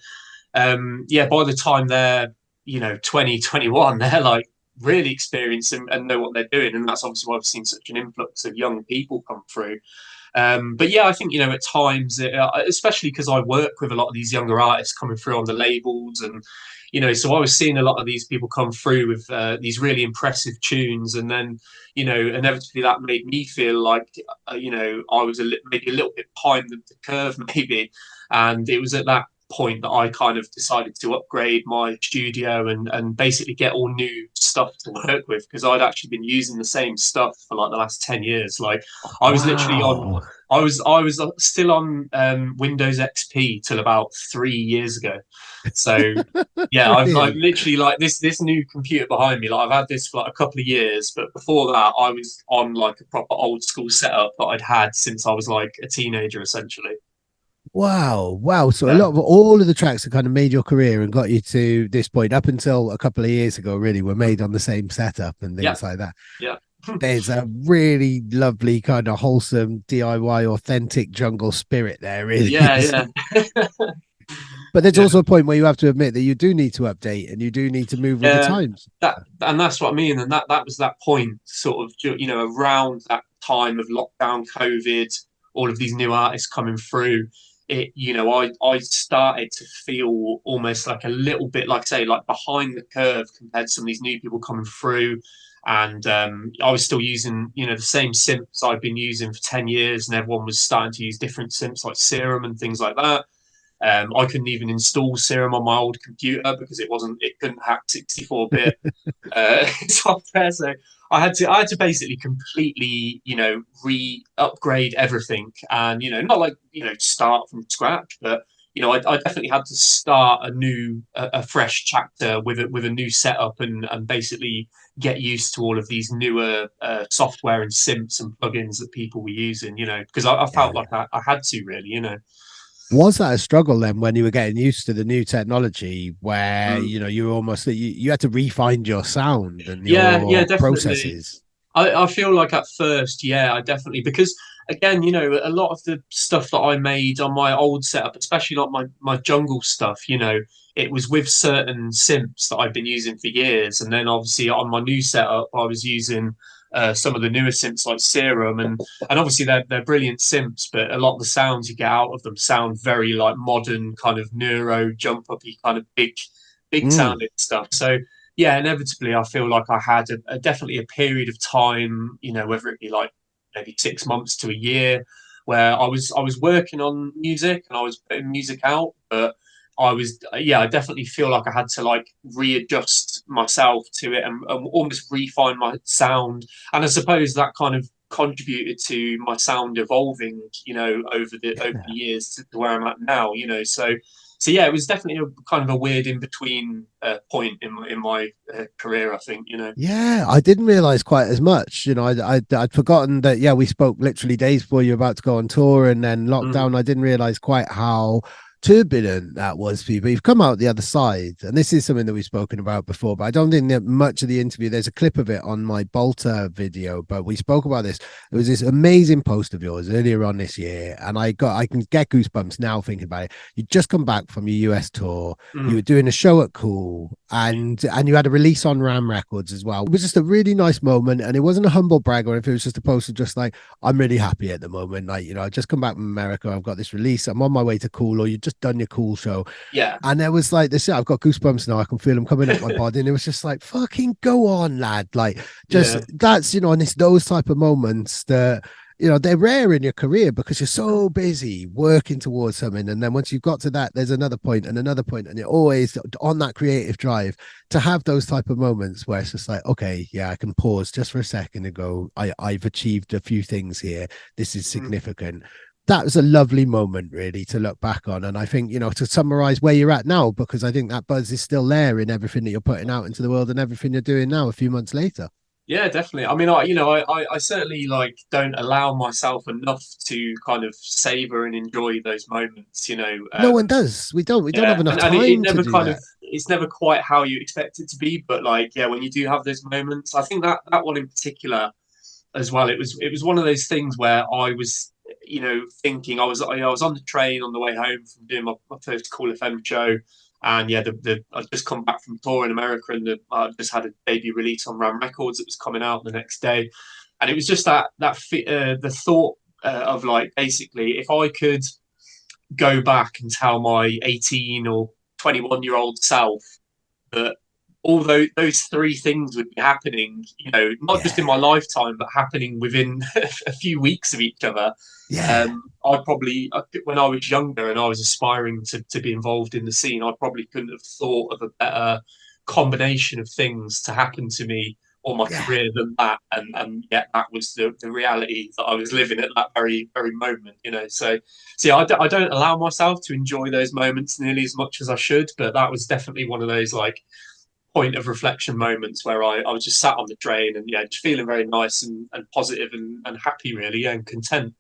[SPEAKER 1] by the time they're, you know, 20, 21, they're like really experienced and know what they're doing, and that's obviously why I've seen such an influx of young people come through. But yeah, I think, you know, at times, especially because I work with a lot of these younger artists coming through on the labels, and you know, so I was seeing a lot of these people come through with these really impressive tunes, and then, you know, inevitably that made me feel like you know, I was maybe a little bit behind the curve maybe, and it was at that point that I kind of decided to upgrade my studio and basically get all new stuff to work with, because I'd actually been using the same stuff for like the last 10 years. Like I was literally on I was still on Windows XP till about 3 years ago. So yeah, I've literally like this new computer behind me, like I've had this for like a couple of years, but before that I was on like a proper old school setup that I'd had since I was like a teenager essentially.
[SPEAKER 3] Wow. So a lot of all of the tracks that kind of made your career and got you to this point up until a couple of years ago really were made on the same setup and things like that. There's a really lovely kind of wholesome DIY authentic jungle spirit there, really. But there's also a point where you have to admit that you do need to update and you do need to move with the times.
[SPEAKER 1] That's what I mean. And that was that point, sort of, you know, around that time of lockdown, COVID, all of these new artists coming through. It, you know, I started to feel almost like a little bit, like say, like behind the curve compared to some of these new people coming through. And I was still using, you know, the same synths I've been using for 10 years, and everyone was starting to use different synths like Serum and things like that. I couldn't even install Serum on my old computer because it couldn't hack 64-bit software. So I had to basically completely, upgrade everything, and not like start from scratch, but I definitely had to start a fresh chapter with a new setup, and basically get used to all of these newer software and synths and plugins that people were using, because I
[SPEAKER 3] Yeah.
[SPEAKER 1] felt like I had to really.
[SPEAKER 3] Was that a struggle then when you were getting used to the new technology where,
[SPEAKER 1] Mm.
[SPEAKER 3] you were almost, you had to refine your sound and
[SPEAKER 1] Yeah,
[SPEAKER 3] your
[SPEAKER 1] definitely.
[SPEAKER 3] processes?
[SPEAKER 1] I feel like at first, yeah, I definitely, because again, a lot of the stuff that I made on my old setup, especially like my jungle stuff, it was with certain synths that I've been using for years. And then obviously on my new setup, I was using some of the newer synths like Serum, and obviously they're brilliant synths, but a lot of the sounds you get out of them sound very like modern kind of neuro jump uppy kind of big
[SPEAKER 3] Mm.
[SPEAKER 1] sounding stuff. So yeah, inevitably, I feel like I had definitely a period of time, whether it be like maybe 6 months to a year, where I was working on music and I was putting music out, but I definitely feel like I had to like readjust myself to it, and almost refine my sound, and I suppose that kind of contributed to my sound evolving, over the years to where I'm at now, so yeah, it was definitely a kind of a weird in between point in my career, I think.
[SPEAKER 3] Yeah, I didn't realize quite as much. I'd forgotten that. Yeah, we spoke literally days before you were about to go on tour, and then
[SPEAKER 1] Mm,
[SPEAKER 3] lockdown. I didn't realize quite how turbulent that was for you. But you've come out the other side, and this is something that we've spoken about before. But I don't think that much of the interview. There's a clip of it on my Bolter video, but we spoke about this. There was this amazing post of yours earlier on this year, and I can get goosebumps now thinking about it. You just come back from your US tour. You were
[SPEAKER 1] mm,
[SPEAKER 3] doing a show at Kool, and you had a release on RAM Records as well. It was just a really nice moment, and it wasn't a humble brag or if it was just a post of just like, I'm really happy at the moment. Like, I just come back from America, I've got this release, I'm on my way to Kool, or you just done your Kool show.
[SPEAKER 1] yeah.
[SPEAKER 3] And there was like this, I've got goosebumps now, I can feel them coming up my body. And it was just like, fucking go on, lad. Like, just
[SPEAKER 1] Yeah.
[SPEAKER 3] that's, and it's those type of moments that, they're rare in your career because you're so busy working towards something. And then once you've got to that, there's another point and another point, and you're always on that creative drive. To have those type of moments where it's just like, okay, yeah, I can pause just for a second and go, I've achieved a few things here. This is
[SPEAKER 1] Mm.
[SPEAKER 3] significant. That was a lovely moment, really, to look back on. And I think, to summarize where you're at now, because I think that buzz is still there in everything that you're putting out into the world and everything you're doing now a few months later.
[SPEAKER 1] Yeah, definitely. I mean, I certainly like don't allow myself enough to kind of savor and enjoy those moments.
[SPEAKER 3] No one does. We don't have
[SPEAKER 1] Yeah,
[SPEAKER 3] enough
[SPEAKER 1] and it
[SPEAKER 3] time to
[SPEAKER 1] never
[SPEAKER 3] do
[SPEAKER 1] kind of
[SPEAKER 3] that.
[SPEAKER 1] it's never quite how you expect it to be. But like, yeah, when you do have those moments, I think that one in particular as well. It was one of those things where I was, thinking I was on the train on the way home from doing my first Kool FM show, and yeah, the I'd just come back from tour in America, and I just had a debut release on RAM Records that was coming out the next day, and it was just the thought of like basically if I could go back and tell my 18 or 21-year-old self that all those three things would be happening, not just in my
[SPEAKER 3] Yeah.
[SPEAKER 1] lifetime, but happening within a few weeks of each other.
[SPEAKER 3] Yeah.
[SPEAKER 1] When I was younger and I was aspiring to be involved in the scene, I probably couldn't have thought of a better combination of things to happen to me or my
[SPEAKER 3] Yeah.
[SPEAKER 1] career than that. And yet that was the reality that I was living at that very, very moment, So yeah, I don't allow myself to enjoy those moments nearly as much as I should, but that was definitely one of those like point of reflection moments where I was just sat on the train and yeah, just feeling very nice and positive and happy really, yeah, and content.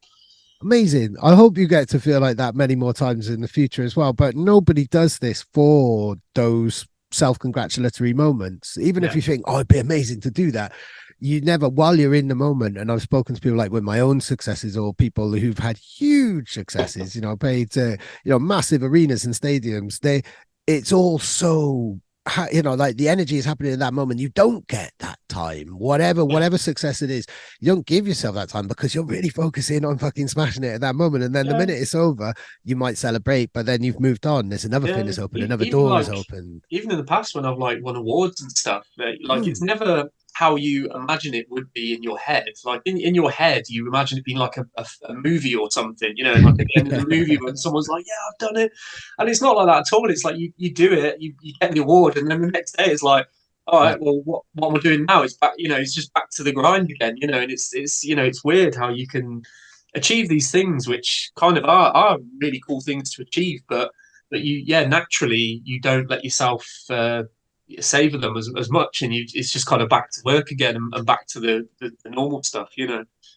[SPEAKER 3] Amazing. I hope you get to feel like that many more times in the future as well. But nobody does this for those self-congratulatory moments. Even if
[SPEAKER 1] Yeah.
[SPEAKER 3] you think, oh, it'd be amazing to do that, you never, while you're in the moment. And I've spoken to people like with my own successes or people who've had huge successes, paid massive arenas and stadiums. It's all so like the energy is happening in that moment. You don't get that time,
[SPEAKER 1] Yeah.
[SPEAKER 3] whatever success it is. You don't give yourself that time because you're really focusing on fucking smashing it at that moment. And then the
[SPEAKER 1] Yeah.
[SPEAKER 3] minute it's over, you might celebrate, but then you've moved on. There's another thing
[SPEAKER 1] Yeah.
[SPEAKER 3] that's open, another
[SPEAKER 1] Even
[SPEAKER 3] door is
[SPEAKER 1] like
[SPEAKER 3] open.
[SPEAKER 1] even in the past when I've like won awards and stuff, like it's
[SPEAKER 3] Mm.
[SPEAKER 1] never how you imagine it would be in your head. Like in your head, you imagine it being like a movie or something, and like at the end of the movie when someone's like, "Yeah, I've done it," and it's not like that at all. It's like you do it, you get the award, and then the next day it's like, all right, well, what we're doing now is back, it's just back to the grind again, and it's weird how you can achieve these things, which kind of are really cool things to achieve, but naturally you don't let yourself savor them as much, and it's just kind of back to work again and back to the normal stuff.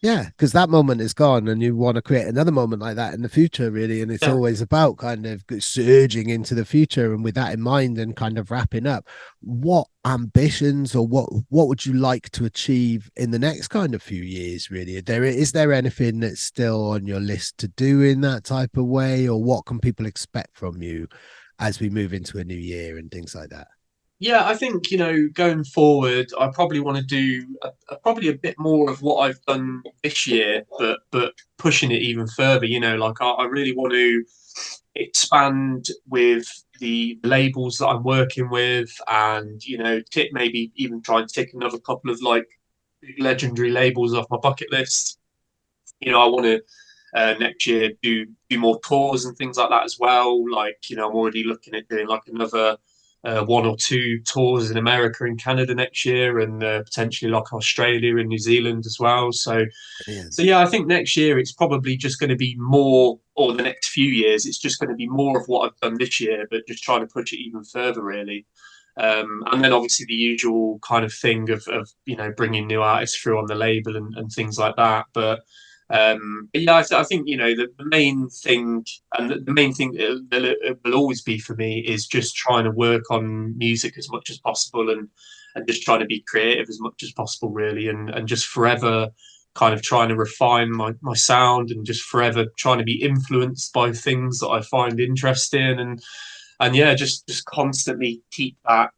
[SPEAKER 3] Yeah, because that moment is gone and you want to create another moment like that in the future, really. And it's
[SPEAKER 1] Yeah.
[SPEAKER 3] always about kind of surging into the future. And with that in mind and kind of wrapping up, what ambitions or what would you like to achieve in the next kind of few years, really? Is there anything that's still on your list to do in that type of way? Or what can people expect from you as we move into a new year and things like that?
[SPEAKER 1] Yeah, I think, going forward, I probably want to do probably a bit more of what I've done this year, but pushing it even further. Like I really want to expand with the labels that I'm working with, and maybe even try and tick another couple of like big legendary labels off my bucket list. I want to next year do more tours and things like that as well. Like, I'm already looking at doing like another one or two tours in America and Canada next year, and potentially like Australia and New Zealand as well. So yeah, I think next year it's probably just going to be more, or the next few years, it's just going to be more of what I've done this year, but just trying to push it even further, really. And then obviously the usual kind of thing of bringing new artists through on the label and things like that. But yeah, I think the main thing, and the main thing that it will always be for me, is just trying to work on music as much as possible, and just trying to be creative as much as possible, really, and just forever kind of trying to refine my sound, and just forever trying to be influenced by things that I find interesting, and yeah, just constantly keep that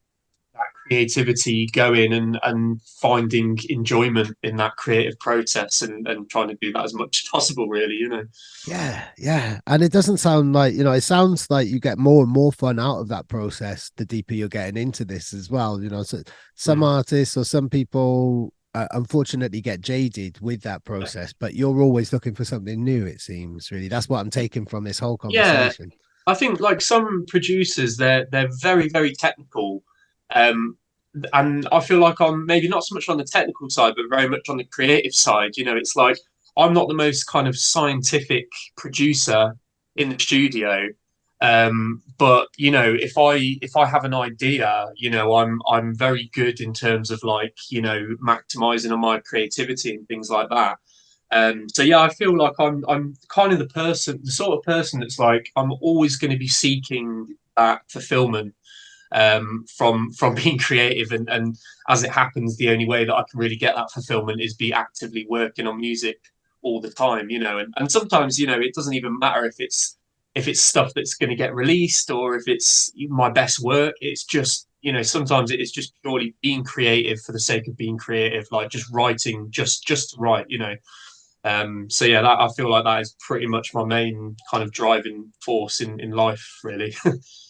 [SPEAKER 1] creativity going, and finding enjoyment in that creative process, and trying to do that as much as possible, really.
[SPEAKER 3] Yeah. And it doesn't sound like, it sounds like you get more and more fun out of that process the deeper you're getting into this as well. So some artists or some people unfortunately get jaded with that process, but you're always looking for something new, it seems, really. That's what I'm taking from this whole
[SPEAKER 1] Yeah,
[SPEAKER 3] conversation.
[SPEAKER 1] I think like some producers, they're very very technical, um, and I feel like I'm maybe not so much on the technical side, but very much on the creative side. It's like I'm not the most kind of scientific producer in the studio, but if I have an idea, I'm very good in terms of like maximizing on my creativity and things like that. So yeah, I feel like I'm kind of the sort of person that's like I'm always going to be seeking that fulfillment, from being creative, and as it happens, the only way that I can really get that fulfillment is be actively working on music all the time, and sometimes it doesn't even matter if it's stuff that's going to get released, or if it's my best work. It's just sometimes it is just purely being creative for the sake of being creative, like just writing just to write. So yeah, I feel like that is pretty much my main kind of driving force in life, really.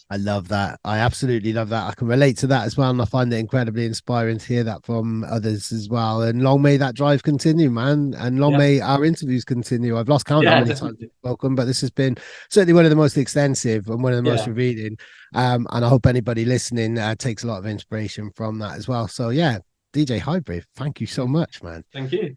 [SPEAKER 3] I love that. I absolutely love that. I can relate to that as well. And I find it incredibly inspiring to hear that from others as well. And long may that drive continue, man. And long
[SPEAKER 1] Yeah,
[SPEAKER 3] may our interviews continue. I've lost count how
[SPEAKER 1] yeah,
[SPEAKER 3] many times
[SPEAKER 1] definitely.
[SPEAKER 3] you've spoken, but this has been certainly one of the most extensive and one of the most
[SPEAKER 1] Yeah,
[SPEAKER 3] revealing. And I hope anybody listening takes a lot of inspiration from that as well. So, yeah, DJ Hybrid, thank you so much, man.
[SPEAKER 1] thank you.